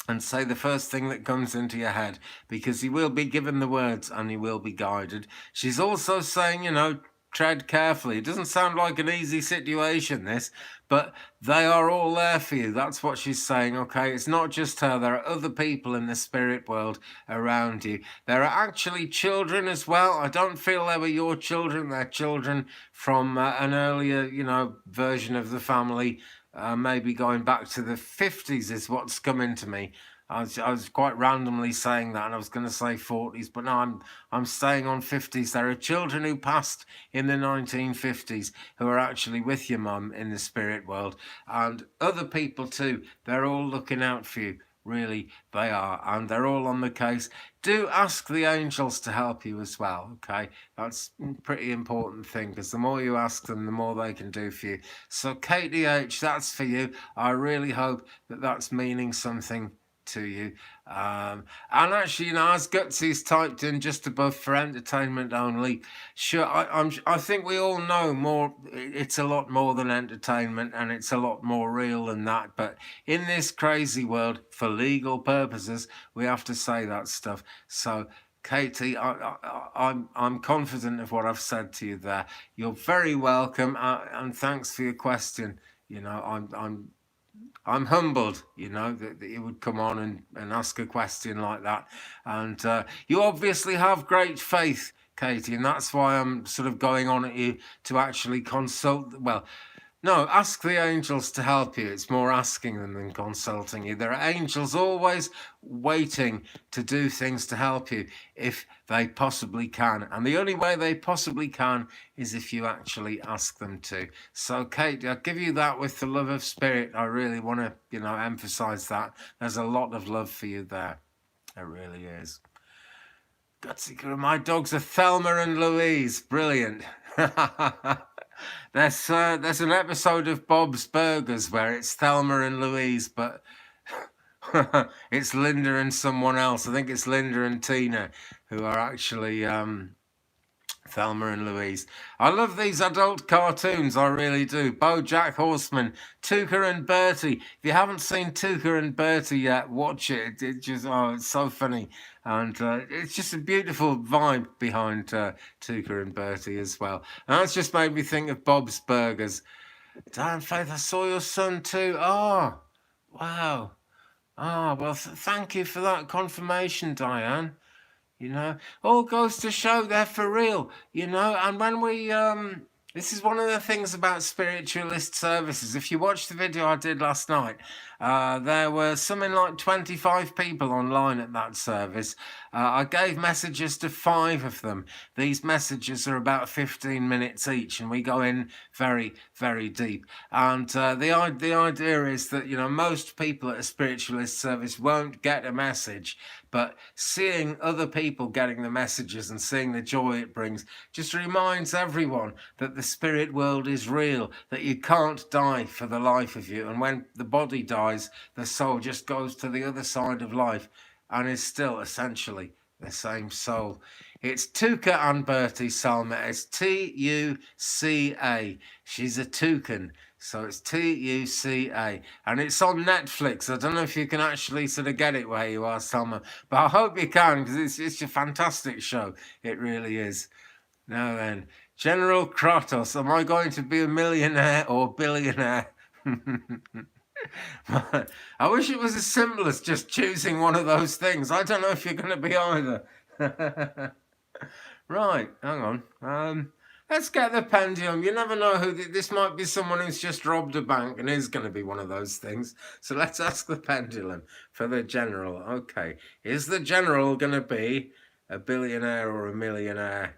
and say the first thing that comes into your head, because you will be given the words and you will be guided. She's also saying, tread carefully. It doesn't sound like an easy situation, this, but they are all there for you. That's what she's saying, okay? It's not just her. There are other people in the spirit world around you. There are actually children as well. I don't feel they were your children. They're children from an earlier, version of the family. Maybe going back to the 50s is what's come into me. I was quite randomly saying that, and I was going to say 40s, but no, I'm staying on 50s. There are children who passed in the 1950s who are actually with your mum in the spirit world, and other people too. They're all looking out for you. Really, they are, and they're all on the case. Do ask the angels to help you as well, okay? That's a pretty important thing, because the more you ask them, the more they can do for you. So, Katie H, that's for you. I really hope that that's meaning something to you. And actually, as Gutsy's typed in just above for entertainment only, sure, I think we all know more. It's a lot more than entertainment, and it's a lot more real than that. But in this crazy world, for legal purposes, we have to say that stuff. So, Katie, I'm confident of what I've said to you there. You're very welcome, and thanks for your question. I'm humbled, that you would come on and ask a question like that. And you obviously have great faith, Katie, and that's why I'm sort of going on at you to actually consult. Well, No, ask the angels to help you. It's more asking them than consulting you. There are angels always waiting to do things to help you if they possibly can. And the only way they possibly can is if you actually ask them to. So, Kate, I'll give you that with the love of spirit. I really want to, emphasize that. There's a lot of love for you there. There really is. My dogs are Thelma and Louise. Brilliant. There's an episode of Bob's Burgers where it's Thelma and Louise, but it's Linda and someone else. I think it's Linda and Tina who are actually Thelma and Louise. I love these adult cartoons, I really do. BoJack Horseman, Tuca and Bertie. If you haven't seen Tuca and Bertie yet, watch it. It's so funny. And it's just a beautiful vibe behind Tuca and Bertie as well. And that's just made me think of Bob's Burgers. Damn, Faith, I saw your son too. Oh, wow. Oh, well, thank you for that confirmation, Diane. All goes to show they're for real, and when we, this is one of the things about spiritualist services. If you watch the video I did last night, there were something like 25 people online at that service. I gave messages to 5 of them. These messages are about 15 minutes each, and we go in very, very deep. And the idea is that, most people at a spiritualist service won't get a message, but seeing other people getting the messages and seeing the joy it brings just reminds everyone that the spirit world is real, that you can't die for the life of you. And when the body dies, the soul just goes to the other side of life and is still essentially the same soul. It's Tuca and Bertie, Salma. It's Tuca. She's a toucan. So it's Tuca, and it's on Netflix. I don't know if you can actually sort of get it where you are, Salma, but I hope you can, because it's a fantastic show. It really is. Now then, General Kratos, am I going to be a millionaire or billionaire? I wish it was as simple as just choosing one of those things. I don't know if you're going to be either. Right, hang on. Let's get the pendulum. You never know who this might be. Someone who's just robbed a bank and is going to be one of those things. So let's ask the pendulum for the general. Okay, is the general going to be a billionaire or a millionaire?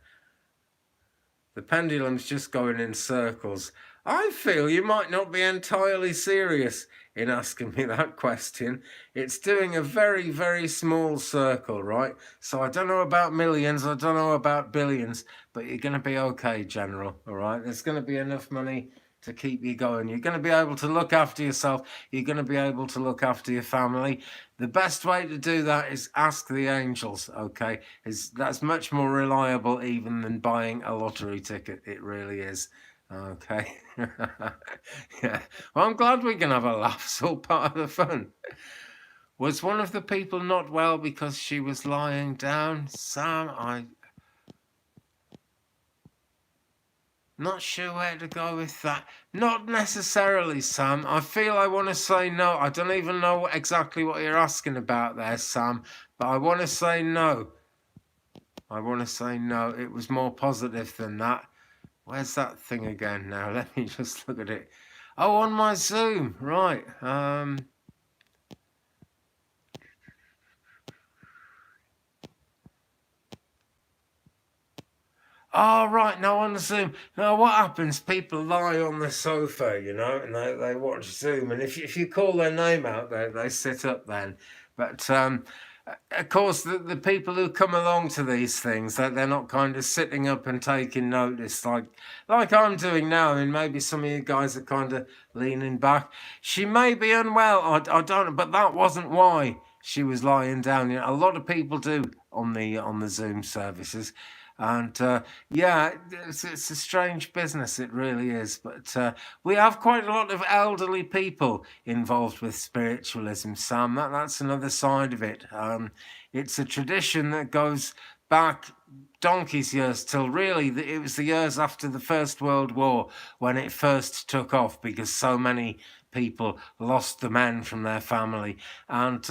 The pendulum's just going in circles. I feel you might not be entirely serious in asking me that question. It's doing a very, very small circle, right? So I don't know about millions, I don't know about billions, but you're going to be okay, General, all right? There's going to be enough money to keep you going. You're going to be able to look after yourself. You're going to be able to look after your family. The best way to do that is ask the angels, okay? That's much more reliable even than buying a lottery ticket. It really is. Okay. Yeah. Well, I'm glad we can have a laugh. It's all part of the fun. Was one of the people not well because she was lying down? Sam, not sure where to go with that. Not necessarily, Sam. I feel I want to say no. I don't even know exactly what you're asking about there, Sam, but I want to say no. I want to say no. It was more positive than that. Where's that thing again now? Let me just look at it. Oh, on my Zoom. Right. Oh, right, now on the Zoom. Now, what happens? People lie on the sofa, and they watch Zoom. And if you call their name out, they sit up then. But, of course, the people who come along to these things, they're not kind of sitting up and taking notice like I'm doing now. I mean, maybe some of you guys are kind of leaning back. She may be unwell. I don't know, but that wasn't why she was lying down. A lot of people do on the Zoom services. And yeah, it's a strange business, it really is. But we have quite a lot of elderly people involved with spiritualism, Sam. That's another side of it. It's a tradition that goes back donkey's years till really it was the years after the First World War when it first took off, because so many people lost the men from their family. And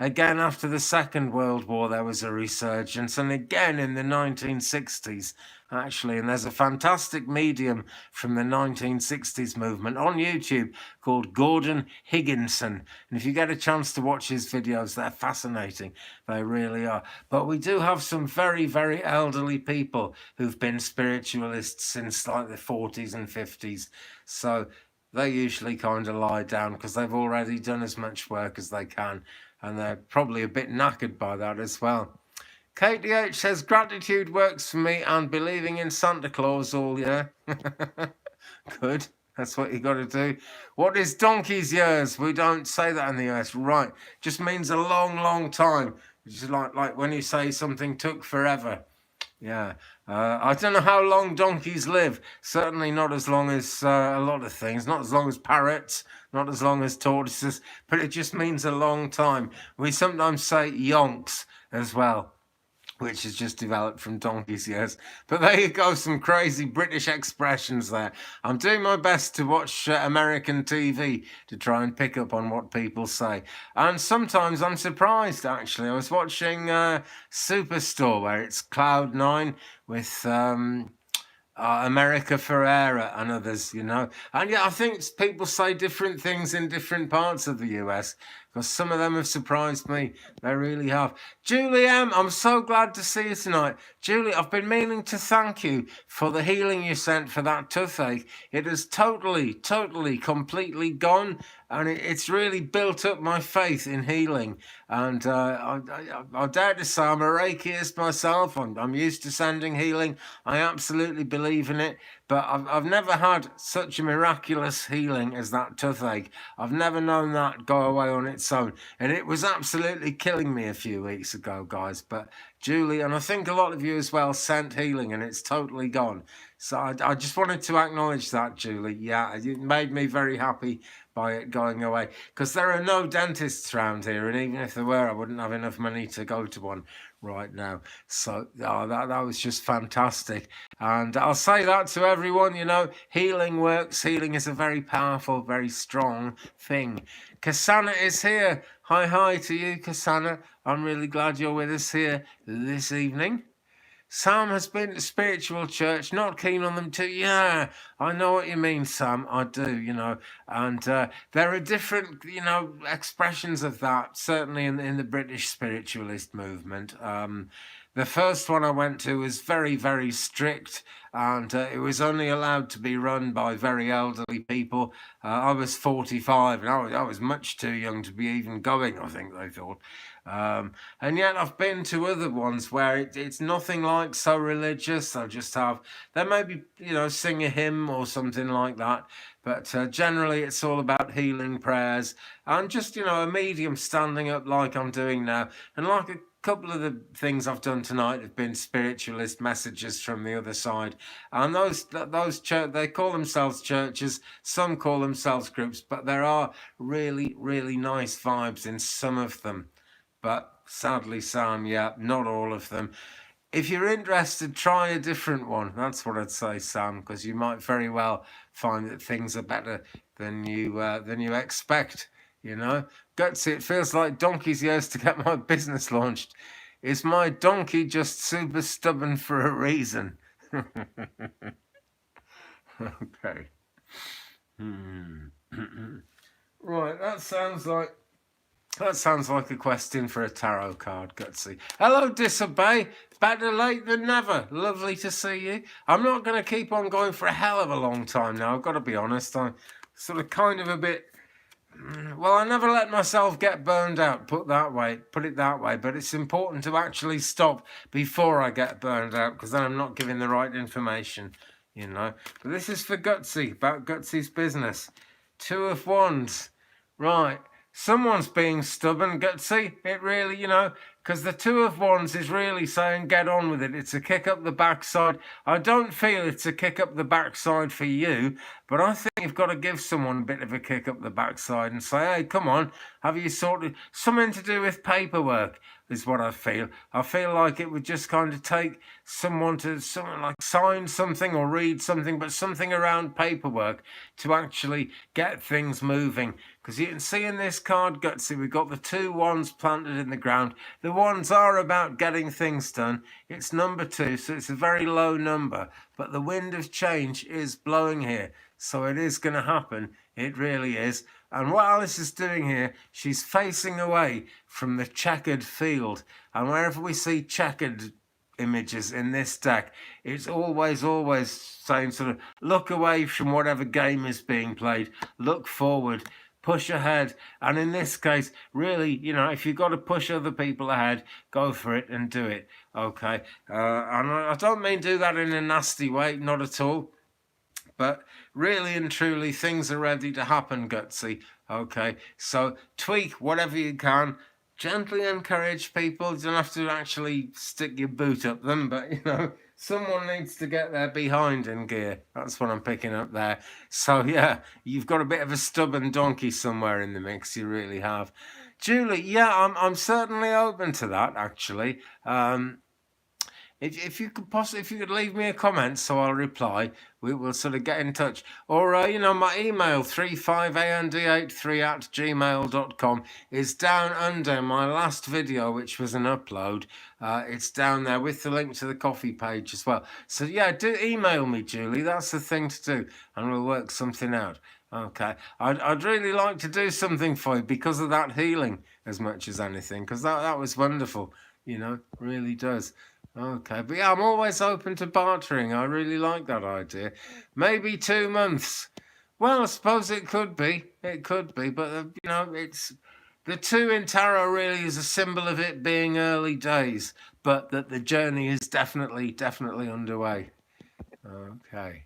again, after the Second World War, there was a resurgence. And again in the 1960s, actually. And there's a fantastic medium from the 1960s movement on YouTube called Gordon Higginson. And if you get a chance to watch his videos, they're fascinating. They really are. But we do have some very, very elderly people who've been spiritualists since like the 40s and 50s. So they usually kind of lie down because they've already done as much work as they can. And they're probably a bit knackered by that as well. KDH says, gratitude works for me and believing in Santa Claus all year. Good. That's what you got to do. What is donkey's years? We don't say that in the US. Right. Just means a long, long time. Just like when you say something took forever. Yeah. I don't know how long donkeys live. Certainly not as long as a lot of things. Not as long as parrots. Not as long as tortoises. But it just means a long time. We sometimes say yonks as well, which has just developed from donkey's years. But there you go, some crazy British expressions there. I'm doing my best to watch American TV to try and pick up on what people say. And sometimes I'm surprised, actually. I was watching Superstore, where it's Cloud9 with America Ferrera and others, you know. And yeah, I think people say different things in different parts of the US, because some of them have surprised me. They really have. Julie M, I'm so glad to see you tonight. Julie, I've been meaning to thank you for the healing you sent for that toothache. It has totally, completely gone. And it's really built up my faith in healing. And I dare to say I'm a Reikiist myself. I'm used to sending healing. I absolutely believe in it. But I've never had such a miraculous healing as that toothache. I've never known that go away on its own. And it was absolutely killing me a few weeks ago, guys. But Julie, and I think a lot of you as well, sent healing and it's totally gone. So I just wanted to acknowledge that, Julie. Yeah, it made me very happy by it going away, because there are no dentists around here, and even if there were, I wouldn't have enough money to go to one right now. So that was just fantastic. And I'll say that to everyone, you know, healing works. Healing is a very powerful, very strong thing. Kasana is here. Hi to you, Kasana. I'm really glad you're with us here this evening. Sam has been to spiritual church, not keen on them too. Yeah, I know what you mean, Sam. I do, you know. And there are different, you know, expressions of that, certainly in the British spiritualist movement. The first one I went to was very, very strict, and it was only allowed to be run by very elderly people. I was 45, and I was much too young to be even going, I think they thought. And yet I've been to other ones where it's nothing like so religious. They'll just have, they maybe, you know, sing a hymn or something like that. But generally it's all about healing prayers and just, you know, a medium standing up like I'm doing now. And like a couple of the things I've done tonight have been spiritualist messages from the other side. And those they call themselves churches, some call themselves groups, but there are really, really nice vibes in some of them. But sadly, Sam, yeah, not all of them. If you're interested, try a different one. That's what I'd say, Sam, because you might very well find that things are better than you expect, you know. Gutsy, it feels like donkey's years to get my business launched. Is my donkey just super stubborn for a reason? Okay. Right, that sounds like a question for a tarot card, Gutsy. Hello, Disobey. Better late than never. Lovely to see you. I'm not going to keep on going for a hell of a long time now, I've got to be honest. I'm sort of kind of a bit... Well, I never let myself get burned out, put it that way, but it's important to actually stop before I get burned out, because then I'm not giving the right information, you know. But this is for Gutsy, about Gutsy's business. 2 of Wands. Right. Someone's being stubborn, Gutsy. It really, you know, because the two of wands is really saying get on with it. It's a kick up the backside. I don't feel it's a kick up the backside for you, but I think you've got to give someone a bit of a kick up the backside and say, hey, come on, have you sorted something to do with paperwork? Is what I feel. I feel like it would just kind of take someone to something like sign something or read something, but something around paperwork to actually get things moving. Because you can see in this card, Gutsy, we've got the two wands planted in the ground. The wands are about getting things done. It's number 2, so it's a very low number. But the wind of change is blowing here. So it is going to happen. It really is. And what Alice is doing here, she's facing away from the checkered field. And wherever we see checkered images in this deck, it's always saying sort of look away from whatever game is being played, look forward, push ahead. And in this case, really, you know, if you've got to push other people ahead, go for it and do it. Okay. And I don't mean do that in a nasty way, not at all. But really and truly, things are ready to happen, Gutsy. Okay, so tweak whatever you can. Gently encourage people. You don't have to actually stick your boot up them, but, you know, someone needs to get their behind in gear. That's what I'm picking up there. So, yeah, you've got a bit of a stubborn donkey somewhere in the mix. You really have. Julie, yeah, I'm certainly open to that, actually. If you could leave me a comment so I'll reply, we will sort of get in touch. Or, you know, my email, 35and83@gmail.com, is down under my last video, which was an upload. It's down there with the link to the coffee page as well. So, yeah, do email me, Julie. That's the thing to do, and we'll work something out. Okay. I'd really like to do something for you because of that healing as much as anything, because that was wonderful, you know, really does. Okay, but yeah, I'm always open to bartering. I really like that idea. Maybe 2 months. Well, I suppose it could be. It could be, but, you know, it's... The 2 in tarot really is a symbol of it being early days, but that the journey is definitely underway. Okay.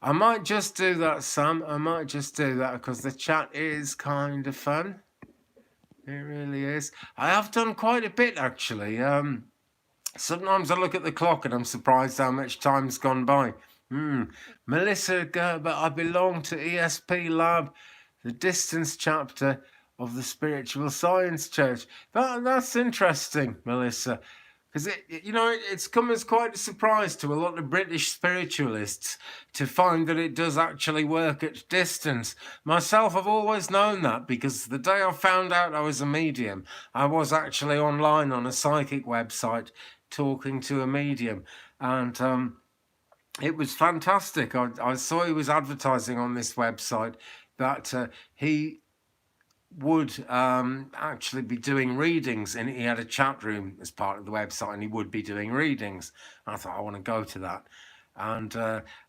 I might just do that, Sam. I might just do that because the chat is kind of fun. It really is. I have done quite a bit, actually. Sometimes I look at the clock and I'm surprised how much time's gone by. Melissa Gerber, I belong to ESP Lab, the distance chapter of the Spiritual Science Church. That's interesting, Melissa, because it's come as quite a surprise to a lot of British spiritualists to find that it does actually work at distance. Myself, I've always known that because the day I found out I was a medium, I was actually online on a psychic website talking to a medium, and it was fantastic. I saw he was advertising on this website that he would actually be doing readings, and he had a chat room as part of the website, and he would be doing readings. And I thought, I want to go to that. And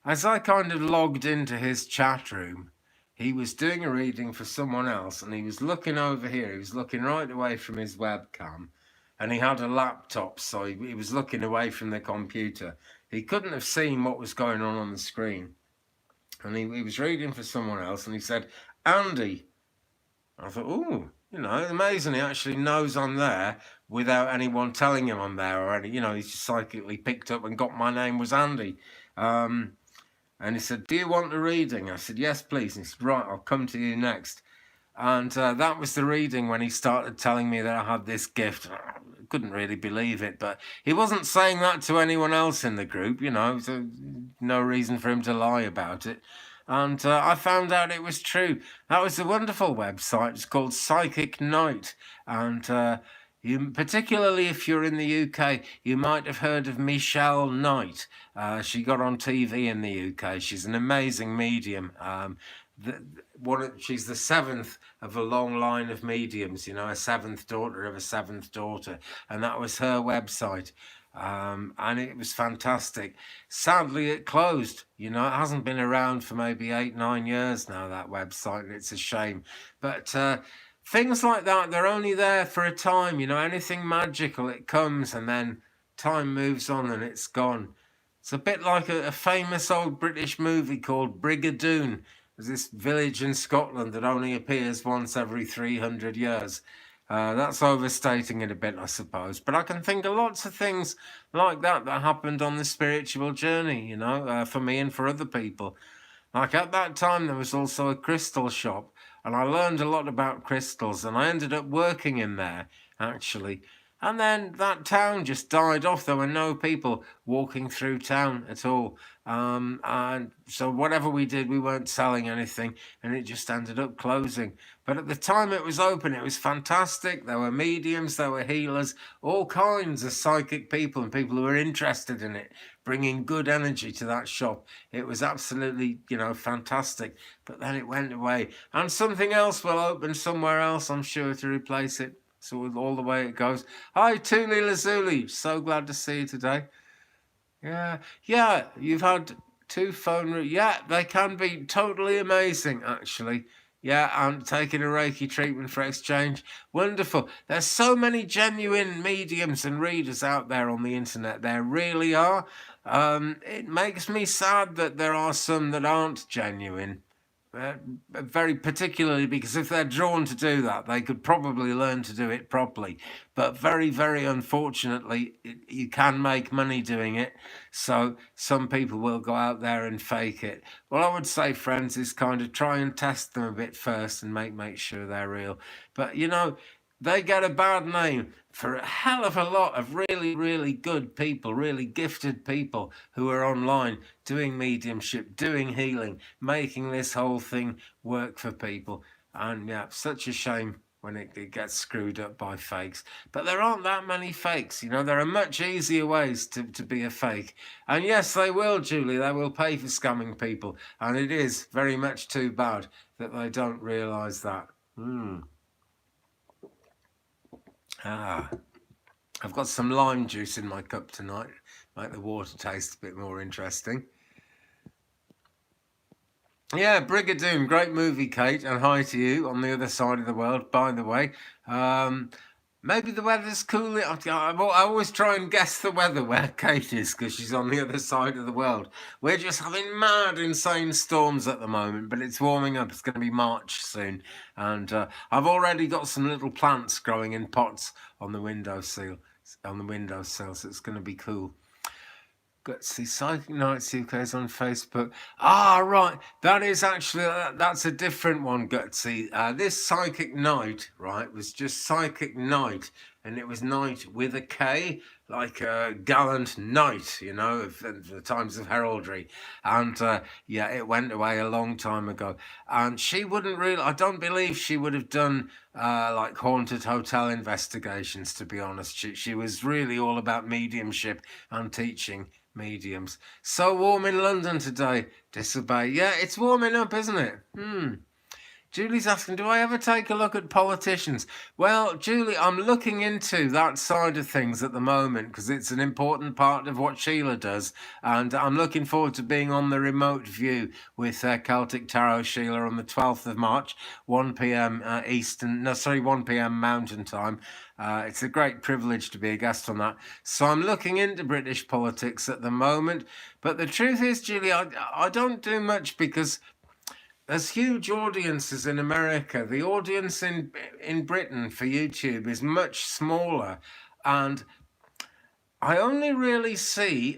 as I kind of logged into his chat room, he was doing a reading for someone else, and he was looking over here. He was looking right away from his webcam, and he had a laptop, so he was looking away from the computer. He couldn't have seen what was going on the screen. And he was reading for someone else, and he said, Andy. I thought, oh, you know, amazing. He actually knows I'm there without anyone telling him I'm there already. You know, he's just psychically picked up and got my name was Andy. And he said, do you want the reading? I said, yes, please. And he said, right, I'll come to you next. And that was the reading when he started telling me that I had this gift. I couldn't really believe it, but he wasn't saying that to anyone else in the group, you know, so no reason for him to lie about it. And I found out it was true. That was a wonderful website. It's called Psychic Night. And particularly if you're in the UK, you might have heard of Michelle Knight. She got on TV in the UK. She's an amazing medium. She's the 7th of a long line of mediums, you know, a 7th daughter of a 7th daughter. And that was her website. And it was fantastic. Sadly, it closed. You know, it hasn't been around for maybe 8-9 years now, that website, and it's a shame. But things like that, they're only there for a time. You know, anything magical, it comes and then time moves on and it's gone. It's a bit like a famous old British movie called Brigadoon. There's this village in Scotland that only appears once every 300 years. That's overstating it a bit, I suppose. But I can think of lots of things like that happened on the spiritual journey, you know, for me and for other people. Like at that time, there was also a crystal shop, and I learned a lot about crystals, and I ended up working in there, actually. And then that town just died off. There were no people walking through town at all. And so whatever we did, we weren't selling anything, and it just ended up closing. But at the time it was open, it was fantastic. There were mediums, there were healers, all kinds of psychic people and people who were interested in it, bringing good energy to that shop. It was absolutely, you know, fantastic. But then it went away. And something else will open somewhere else, I'm sure, to replace it. So all the way it goes. Hi, Tuli Lazuli. So glad to see you today. Yeah, you've had 2 phone... Yeah, they can be totally amazing, actually. Yeah, and taking a Reiki treatment for exchange. Wonderful. There's so many genuine mediums and readers out there on the internet. There really are. It makes me sad that there are some that aren't genuine. Very particularly because if they're drawn to do that, they could probably learn to do it properly. But very, very unfortunately, you can make money doing it. So some people will go out there and fake it. Well, I would say, friends, is kind of try and test them a bit first and make sure they're real. But, you know, they get a bad name for a hell of a lot of really, really good people, really gifted people who are online doing mediumship, doing healing, making this whole thing work for people. And yeah, such a shame when it gets screwed up by fakes. But there aren't that many fakes, you know, there are much easier ways to be a fake. And yes, they will, Julie, they will pay for scamming people. And it is very much too bad that they don't realise that. I've got some lime juice in my cup tonight, make the water taste a bit more interesting. Yeah, Brigadoon, great movie, Kate, and hi to you on the other side of the world, by the way. Maybe the weather's cooling. I always try and guess the weather where Kate is because she's on the other side of the world. We're just having mad, insane storms at the moment, but it's warming up. It's going to be March soon. And I've already got some little plants growing in pots on the windowsill, so it's going to be cool. Gutsy Psychic Nights UK is on Facebook. Right, that is actually, that's a different one, Gutsy. This Psychic Night, right, was just Psychic Night, and it was night with a K, like a gallant knight, you know, of the times of heraldry. And yeah, it went away a long time ago. And she wouldn't really, I don't believe she would have done like haunted hotel investigations, to be honest. She was really all about mediumship and teaching mediums. So warm in London today. Disobey. Yeah, it's warming up, isn't it? Julie's asking, do I ever take a look at politicians? Well, Julie, I'm looking into that side of things at the moment because it's an important part of what Sheila does. And I'm looking forward to being on the remote view with Celtic Tarot Sheila on the 12th of March, 1 p.m. 1 p.m. Mountain Time. It's a great privilege to be a guest on that. So I'm looking into British politics at the moment. But the truth is, Julie, I don't do much because there's huge audiences in America. The audience in Britain for YouTube is much smaller. And I only really see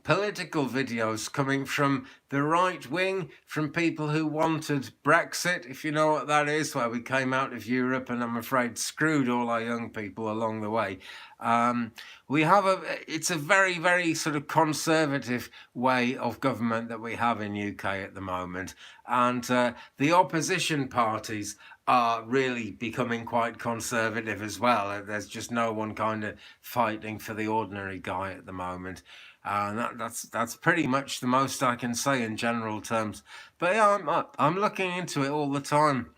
political videos coming from the right wing, from people who wanted Brexit, if you know what that is, where we came out of Europe and I'm afraid screwed all our young people along the way. It's a very, very sort of conservative way of government that we have in UK at the moment. And the opposition parties are really becoming quite conservative as well. There's just no one kind of fighting for the ordinary guy at the moment. That's pretty much the most I can say in general terms. But yeah, I'm looking into it all the time,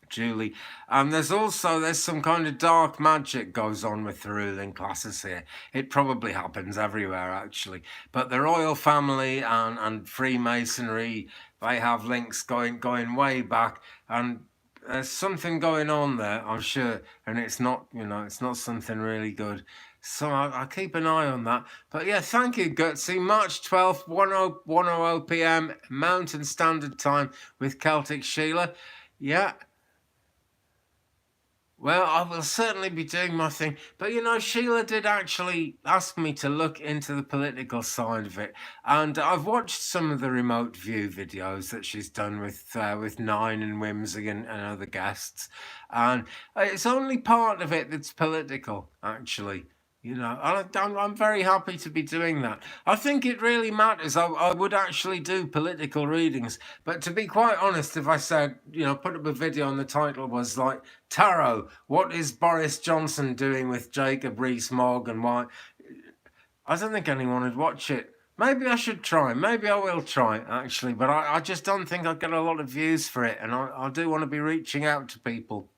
Julie. There's some kind of dark magic goes on with the ruling classes here. It probably happens everywhere, actually. But the royal family and Freemasonry, they have links going way back, and there's something going on there, I'm sure, and it's not something really good. So I'll keep an eye on that. But yeah, thank you, Gutsy. March 12th, 1:00 p.m. Mountain Standard Time with Celtic Sheila. Yeah. Well, I will certainly be doing my thing. But you know, Sheila did actually ask me to look into the political side of it, and I've watched some of the remote view videos that she's done with Nine and Whimsy and other guests, and it's only part of it that's political, actually. You know, I'm very happy to be doing that. I think it really matters. I would actually do political readings, but to be quite honest, if I said, you know, put up a video and the title was like, Tarot, what is Boris Johnson doing with Jacob Rees-Mogg and why? I don't think anyone would watch it. Maybe I should try. Maybe I will try, actually, but I just don't think I'd get a lot of views for it, and I do want to be reaching out to people.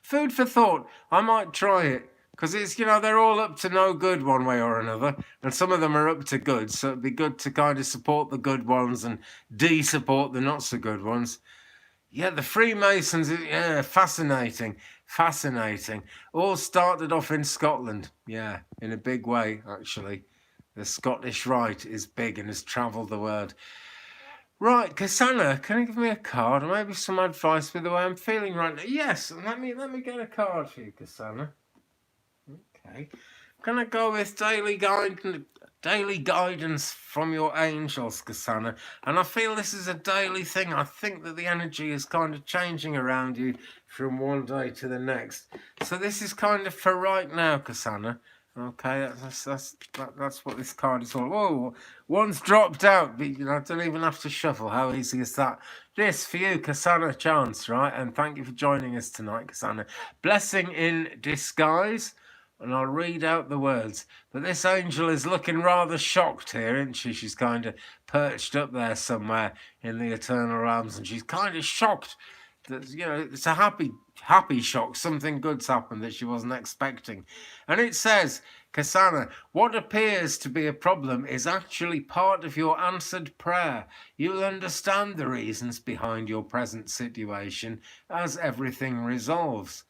Food for thought. I might try it. Because it's, you know, they're all up to no good one way or another. And some of them are up to good. So it'd be good to kind of support the good ones and de-support the not so good ones. Yeah, the Freemasons, yeah, fascinating. Fascinating. All started off in Scotland. Yeah, in a big way, actually. The Scottish Rite is big and has travelled the world. Right, Kasana, can you give me a card or maybe some advice with the way I'm feeling right now? Yes, let me get a card for you, Kasana. Okay. I'm gonna go with daily guidance from your angels, Kasana. And I feel this is a daily thing. I think that the energy is kind of changing around you from one day to the next. So this is kind of for right now, Kasana. Okay, that's what this card is all. Whoa, one's dropped out. You know, I don't even have to shuffle. How easy is that? This for you, Kasana Chance, right? And thank you for joining us tonight, Kasana. Blessing in disguise. And I'll read out the words. But this angel is looking rather shocked here, isn't she? She's kind of perched up there somewhere in the eternal realms, and she's kind of shocked that, you know, it's a happy shock. Something good's happened that she wasn't expecting. And it says, Kasana, what appears to be a problem is actually part of your answered prayer. You'll understand the reasons behind your present situation as everything resolves.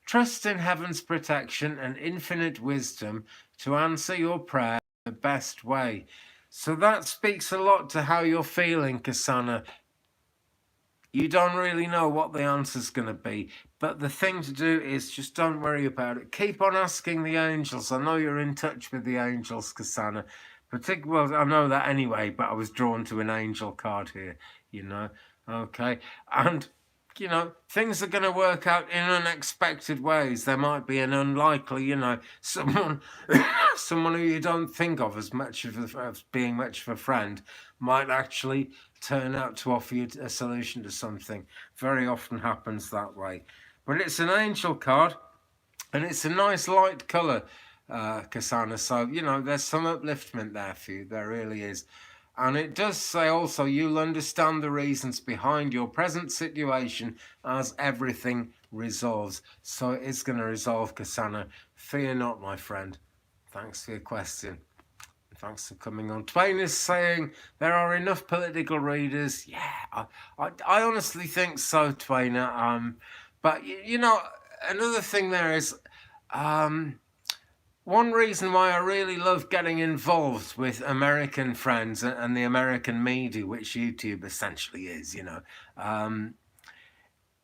Trust in heaven's protection and infinite wisdom to answer your prayer the best way. So that speaks a lot to how you're feeling, Kasana. You don't really know what the answer's going to be, but the thing to do is just don't worry about it. Keep on asking the angels. I know you're in touch with the angels, Kasana. Well, I know that anyway, but I was drawn to an angel card here, you know. Okay, and you know, things are going to work out in unexpected ways. There might be an unlikely, you know, someone who you don't think of as being much of a friend might actually turn out to offer you a solution to something. Very often happens that way. But it's an angel card, and it's a nice light colour, Kasana. So, you know, there's some upliftment there for you. There really is. And it does say also, you'll understand the reasons behind your present situation as everything resolves. So it is going to resolve, Kasana. Fear not, my friend. Thanks for your question. Thanks for coming on. Twain is saying there are enough political readers. Yeah, I honestly think so, Twain. But, you know, another thing there is... one reason why I really love getting involved with American friends and the American media, which YouTube essentially is, you know,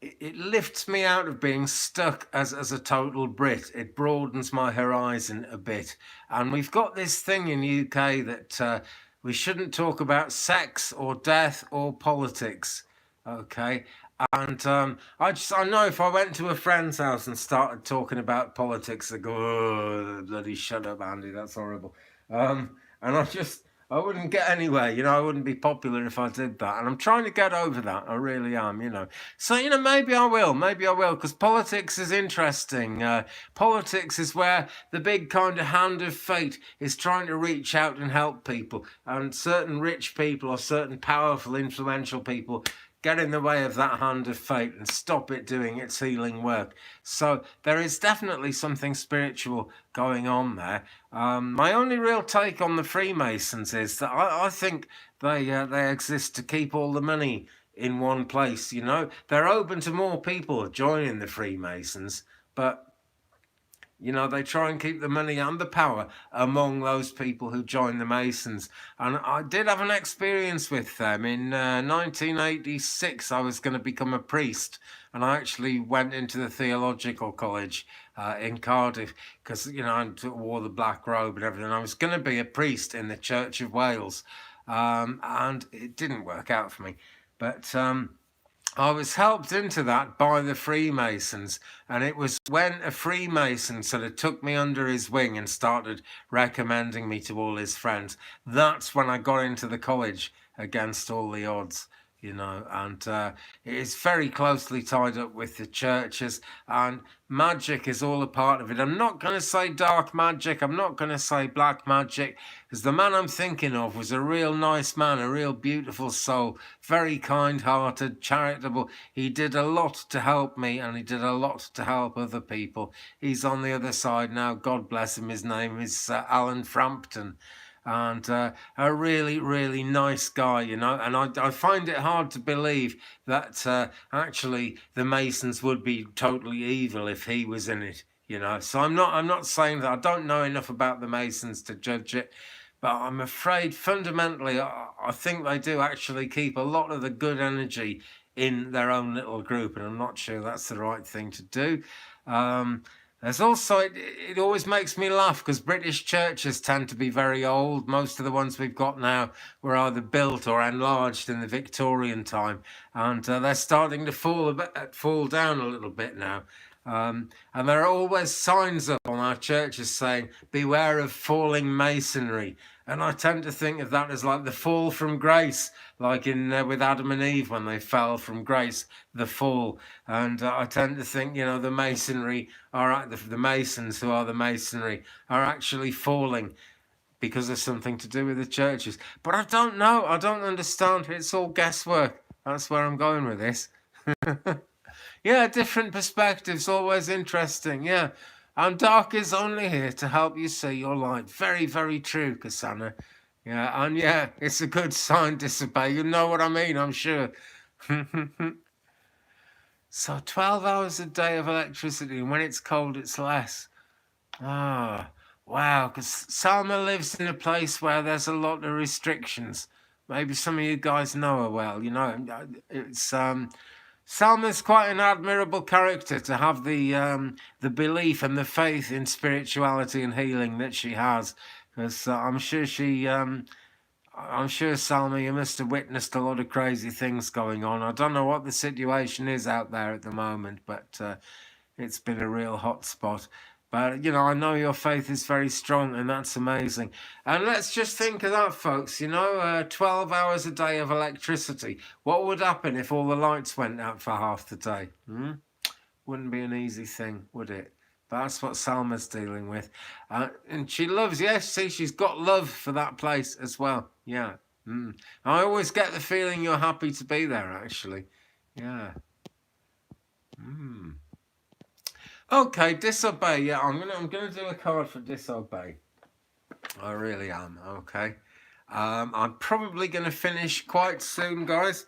it lifts me out of being stuck as a total Brit. It broadens my horizon a bit. And we've got this thing in UK that we shouldn't talk about sex or death or politics, okay? And I know if I went to a friend's house and started talking about politics, they'd go, oh, bloody shut up, Andy, that's horrible. And I wouldn't get anywhere, you know, I wouldn't be popular if I did that. And I'm trying to get over that, I really am, you know. So, you know, maybe I will, because politics is interesting. Politics is where the big kind of hand of fate is trying to reach out and help people. And certain rich people or certain powerful, influential people get in the way of that hand of fate and stop it doing its healing work. So there is definitely something spiritual going on there. My only real take on the Freemasons is that I think they exist to keep all the money in one place, you know. They're open to more people joining the Freemasons, but You know, they try and keep the money and the power among those people who join the Masons. And I did have an experience with them. In 1986, I was going to become a priest. And I actually went into the theological college in Cardiff because, you know, I wore the black robe and everything. I was going to be a priest in the Church of Wales. And it didn't work out for me. But I was helped into that by the Freemasons, and it was when a Freemason sort of took me under his wing and started recommending me to all his friends. That's when I got into the college against all the odds, you know, and it is very closely tied up with the churches, and magic is all a part of it. I'm not going to say dark magic, I'm not going to say black magic, because the man I'm thinking of was a real nice man, a real beautiful soul, very kind-hearted, charitable. He did a lot to help me, and he did a lot to help other people. He's on the other side now, God bless him. His name is Alan Frampton. And a really, really nice guy, you know. And I find it hard to believe that actually the Masons would be totally evil if he was in it, you know. So I'm not saying that. I don't know enough about the Masons to judge it, but I'm afraid fundamentally I think they do actually keep a lot of the good energy in their own little group, and I'm not sure that's the right thing to do. There's also, it always makes me laugh because British churches tend to be very old. Most of the ones we've got now were either built or enlarged in the Victorian time, and they're starting to fall down a little bit now. And there are always signs up on our churches saying, beware of falling masonry. And I tend to think of that as like the fall from grace, like in with Adam and Eve when they fell from grace, the fall. And I tend to think, you know, the masonry are the Masons who are the masonry are actually falling because of something to do with the churches. But I don't know. I don't understand. It's all guesswork. That's where I'm going with this. Yeah, different perspectives, always interesting. Yeah. And dark is only here to help you see your light. Very, very true, Kasana. Yeah, and yeah, it's a good sign, disobey. You know what I mean, I'm sure. So 12 hours a day of electricity, and when it's cold, it's less. Ah, wow, because Salma lives in a place where there's a lot of restrictions. Maybe some of you guys know her well, you know. It's Salma's quite an admirable character to have the belief and the faith in spirituality and healing that she has, because I'm sure Salma, you must have witnessed a lot of crazy things going on. I don't know what the situation is out there at the moment, but it's been a real hot spot. But, you know, I know your faith is very strong, and that's amazing. And let's just think of that, folks. You know, 12 hours a day of electricity. What would happen if all the lights went out for half the day? Wouldn't be an easy thing, would it? But that's what Salma's dealing with. And she loves, yes, see, she's got love for that place as well. Yeah. I always get the feeling you're happy to be there, actually. Yeah. Okay, disobey. Yeah, I'm gonna do a card for disobey. I really am. Okay. I'm probably gonna finish quite soon, guys.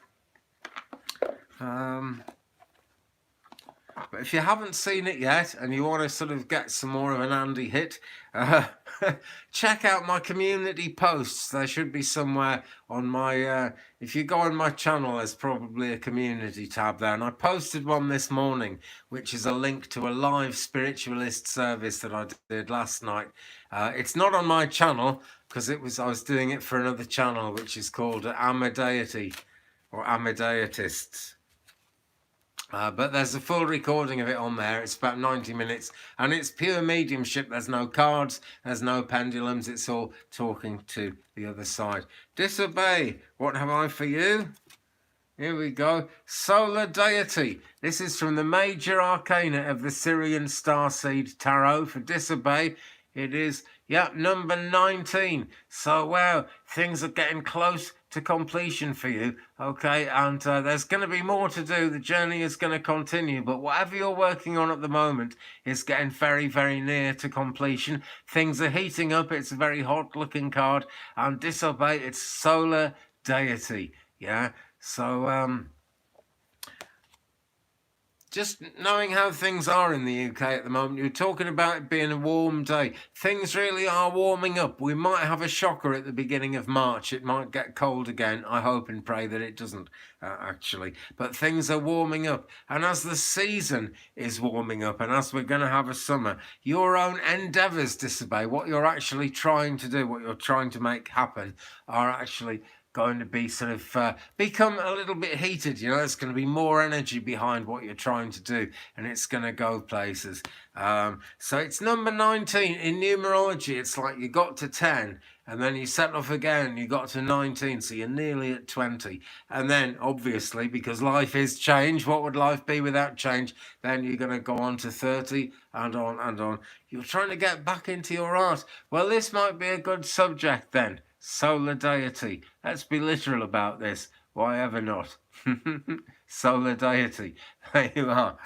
But if you haven't seen it yet and you want to sort of get some more of an Andy hit, check out my community posts. There should be somewhere on my, if you go on my channel, there's probably a community tab there. And I posted one this morning, which is a link to a live spiritualist service that I did last night. It's not on my channel because I was doing it for another channel, which is called Amadeity or Amadeitists. But there's a full recording of it on there. It's about 90 minutes and it's pure mediumship. There's no cards, there's no pendulums. It's all talking to the other side. Disobey. What have I for you? Here we go. Solar Deity. This is from the Major Arcana of the Syrian Starseed Tarot. For disobey, it is, yeah, number 19. So, wow, things are getting close to completion for you, okay? And there's going to be more to do. The journey is going to continue, but whatever you're working on at the moment is getting very, very near to completion. Things are heating up. It's a very hot-looking card. And disobey, it's Solar Deity, yeah? So, just knowing how things are in the UK at the moment, you're talking about it being a warm day. Things really are warming up. We might have a shocker at the beginning of March. It might get cold again. I hope and pray that it doesn't, actually. But things are warming up. And as the season is warming up, and as we're going to have a summer, your own endeavours disobey. What you're actually trying to do, what you're trying to make happen, are actually going to be sort of become a little bit heated. You know, there's going to be more energy behind what you're trying to do, and it's going to go places. So it's number 19 in numerology. It's like you got to 10 and then you set off again, you got to 19, so you're nearly at 20. And then obviously, because life is change, what would life be without change? Then you're going to go on to 30 and on and on. You're trying to get back into your art. Well, this might be a good subject then. Solar deity. Let's be literal about this. Why ever not? Solar deity. There you are.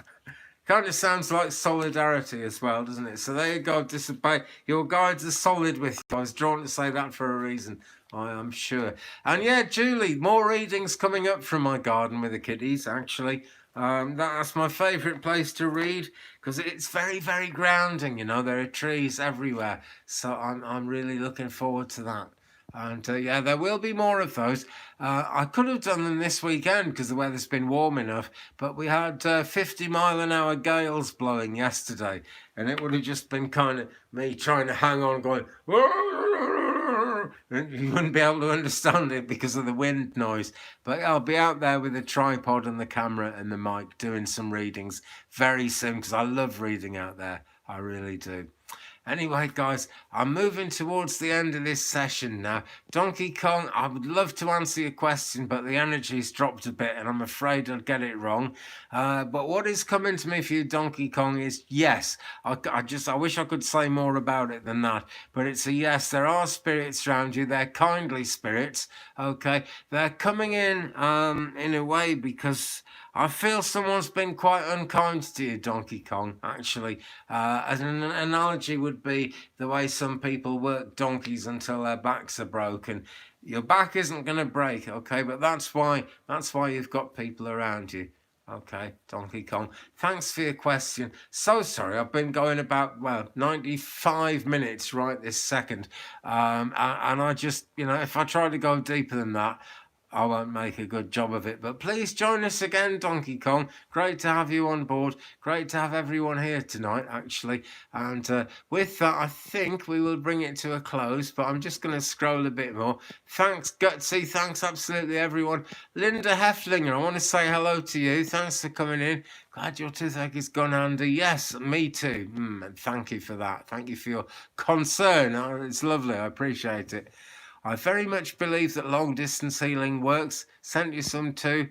Kind of sounds like solidarity as well, doesn't it? So there you go. Disobey. Your guides are solid with you. I was drawn to say that for a reason, I am sure. And yeah, Julie, more readings coming up from my garden with the kiddies, actually. That's my favourite place to read because it's very, very grounding. You know, there are trees everywhere. So I'm really looking forward to that. And yeah, there will be more of those. I could have done them this weekend because the weather's been warm enough, but we had 50-mile-an-hour gales blowing yesterday, and it would have just been kind of me trying to hang on going, and you wouldn't be able to understand it because of the wind noise. But I'll be out there with the tripod and the camera and the mic doing some readings very soon because I love reading out there. I really do. Anyway, guys, I'm moving towards the end of this session now. Donkey Kong, I would love to answer your question, but the energy's dropped a bit and I'm afraid I'll get it wrong. But what is coming to me for you, Donkey Kong, is yes. I wish I could say more about it than that, but it's a yes. There are spirits around you. They're kindly spirits, okay? They're coming in a way because I feel someone's been quite unkind to you, Donkey Kong, actually. As an analogy would be the way some people work donkeys until their backs are broken. Your back isn't going to break, okay? But that's why you've got people around you. Okay, Donkey Kong. Thanks for your question. So sorry, I've been going about, 95 minutes right this second. And I just, if I try to go deeper than that, I won't make a good job of it. But please join us again, Donkey Kong. Great to have you on board. Great to have everyone here tonight, actually. And with that, I think we will bring it to a close. But I'm just going to scroll a bit more. Thanks, Gutsy. Thanks, absolutely, everyone. Linda Hefflinger, I want to say hello to you. Thanks for coming in. Glad your toothache is gone, Andy. Yes, me too. And thank you for that. Thank you for your concern. It's lovely. I appreciate it. I very much believe that long-distance healing works. Sent you some too.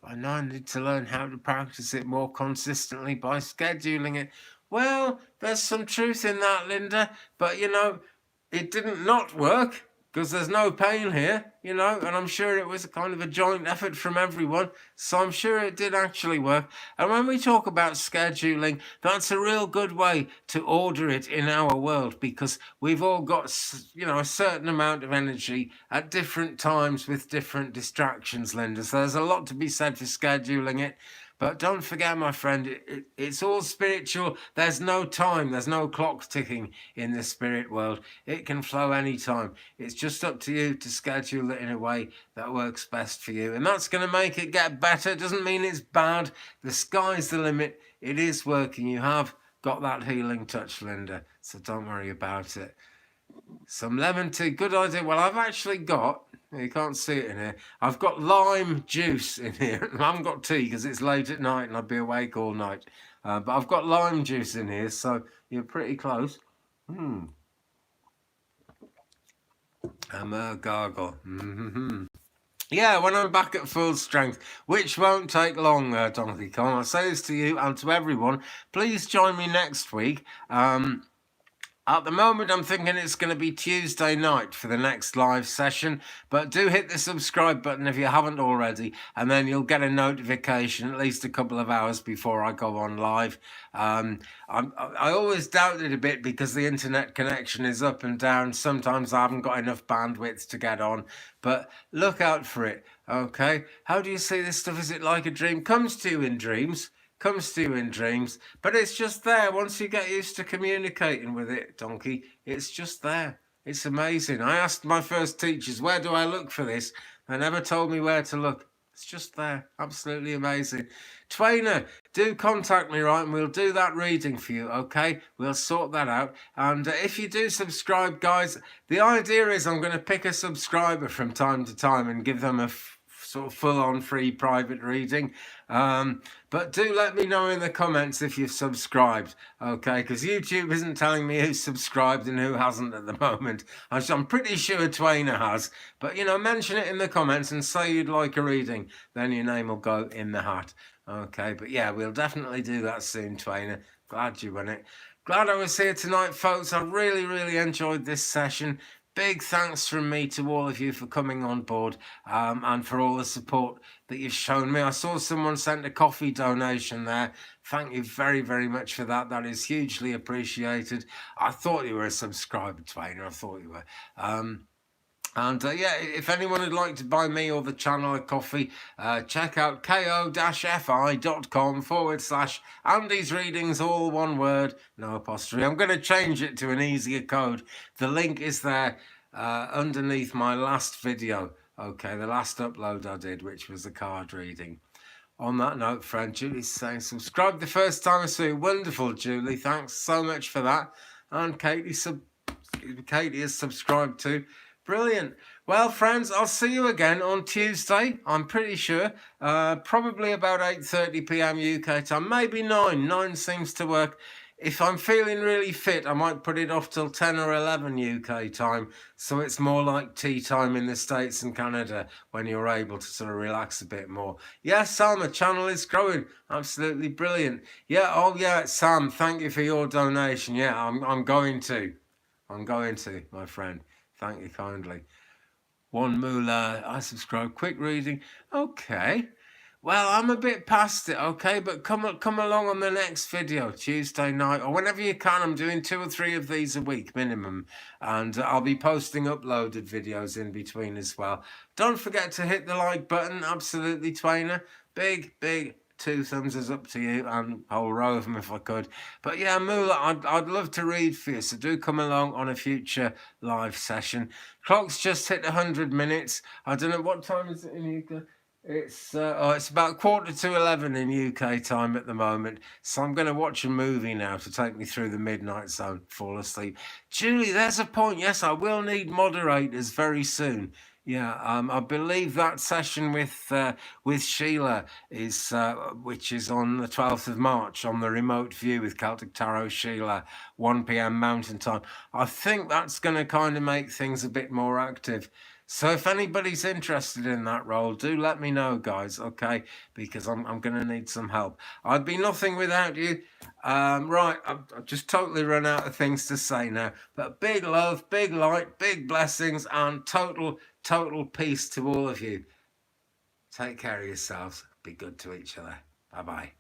But now I need to learn how to practice it more consistently by scheduling it. Well, there's some truth in that, Linda. But, it didn't not work because there's no pain here, and I'm sure it was kind of a joint effort from everyone. So I'm sure it did actually work. And when we talk about scheduling, that's a real good way to order it in our world because we've all got, a certain amount of energy at different times with different distractions, Linda. So there's a lot to be said for scheduling it. But don't forget, my friend, it's all spiritual. There's no time. There's no clock ticking in the spirit world. It can flow anytime. It's just up to you to schedule it in a way that works best for you. And that's going to make it get better. It doesn't mean it's bad. The sky's the limit. It is working. You have got that healing touch, Linda. So don't worry about it. Some lemon tea. Good idea. Well, I've actually got... You can't see it in here. I've got lime juice in here. I haven't got tea because it's late at night and I'd be awake all night. But I've got lime juice in here, so you're pretty close. I'm a gargle. Yeah, when I'm back at full strength, which won't take long, Donkey Kong. I say this to you and to everyone. Please join me next week. At the moment, I'm thinking it's going to be Tuesday night for the next live session, but do hit the subscribe button if you haven't already, and then you'll get a notification at least a couple of hours before I go on live. I always doubt it a bit because the internet connection is up and down. Sometimes I haven't got enough bandwidth to get on, but look out for it, okay? How do you see this stuff? Is it like a dream? Comes to you in dreams. comes to you in dreams, but it's just there. Once you get used to communicating with it, donkey, it's just there. It's amazing. I asked my first teachers, where do I look for this? They never told me where to look. It's just there. Absolutely amazing. Twainer, do contact me, right? And we'll do that reading for you, okay? We'll sort that out. And if you do subscribe, guys, the idea is I'm going to pick a subscriber from time to time and give them a sort of full-on free private reading. But do let me know in the comments if you've subscribed, okay? Because YouTube isn't telling me who's subscribed and who hasn't at the moment. I'm pretty sure Twainer has. But, you know, mention it in the comments and say you'd like a reading. Then your name will go in the hat. Okay, but yeah, we'll definitely do that soon, Twainer. Glad you won it. Glad I was here tonight, folks. I really, really enjoyed this session. Big thanks from me to all of you for coming on board and for all the support that you've shown me. I saw someone sent a coffee donation there. Thank you very, very much for that. That is hugely appreciated. I thought you were a subscriber, Twainer. I thought you were. Yeah, if anyone would like to buy me or the channel a coffee, check out ko-fi.com/Andy's Readings, all one word, no apostrophe. I'm going to change it to an easier code. The link is there underneath my last video, okay, the last upload I did, which was the card reading. On that note, friend, Julie's saying, subscribe the first time I see you. Wonderful, Julie. Thanks so much for that. And Katie is subscribed too. Brilliant. Well, friends, I'll see you again on Tuesday, I'm pretty sure. Probably about 8:30 p.m. UK time, maybe 9. 9 seems to work. If I'm feeling really fit, I might put it off till 10 or 11 UK time, so it's more like tea time in the States and Canada when you're able to sort of relax a bit more. Yes, Sam, the channel is growing. Absolutely brilliant. Yeah, oh yeah, Sam, thank you for your donation. Yeah, I'm going to, my friend. Thank you kindly. One Moolah, I subscribe. Quick reading. Okay. Well, I'm a bit past it, okay? But come along on the next video, Tuesday night, or whenever you can. I'm doing 2 or 3 of these a week minimum. And I'll be posting uploaded videos in between as well. Don't forget to hit the like button. Absolutely, Twainer. Big 2 thumbs is up to you, and a whole row of them if I could. But yeah, Moolah, I'd love to read for you, so do come along on a future live session. Clock's just hit 100 minutes. I don't know, what time is it in UK? It's about 11:15 in UK time at the moment. So I'm going to watch a movie now to take me through the midnight zone, fall asleep. Julie, there's a point. Yes, I will need moderators very soon. Yeah, I believe that session with Sheila is which is on the 12th of March on the remote view with Celtic Tarot Sheila, 1 p.m. Mountain Time. I think that's going to kind of make things a bit more active. So if anybody's interested in that role, do let me know, guys, okay? Because I'm going to need some help. I'd be nothing without you. Right, I've just totally run out of things to say now. But big love, big light, big blessings, and total peace to all of you. Take care of yourselves. Be good to each other. Bye-bye.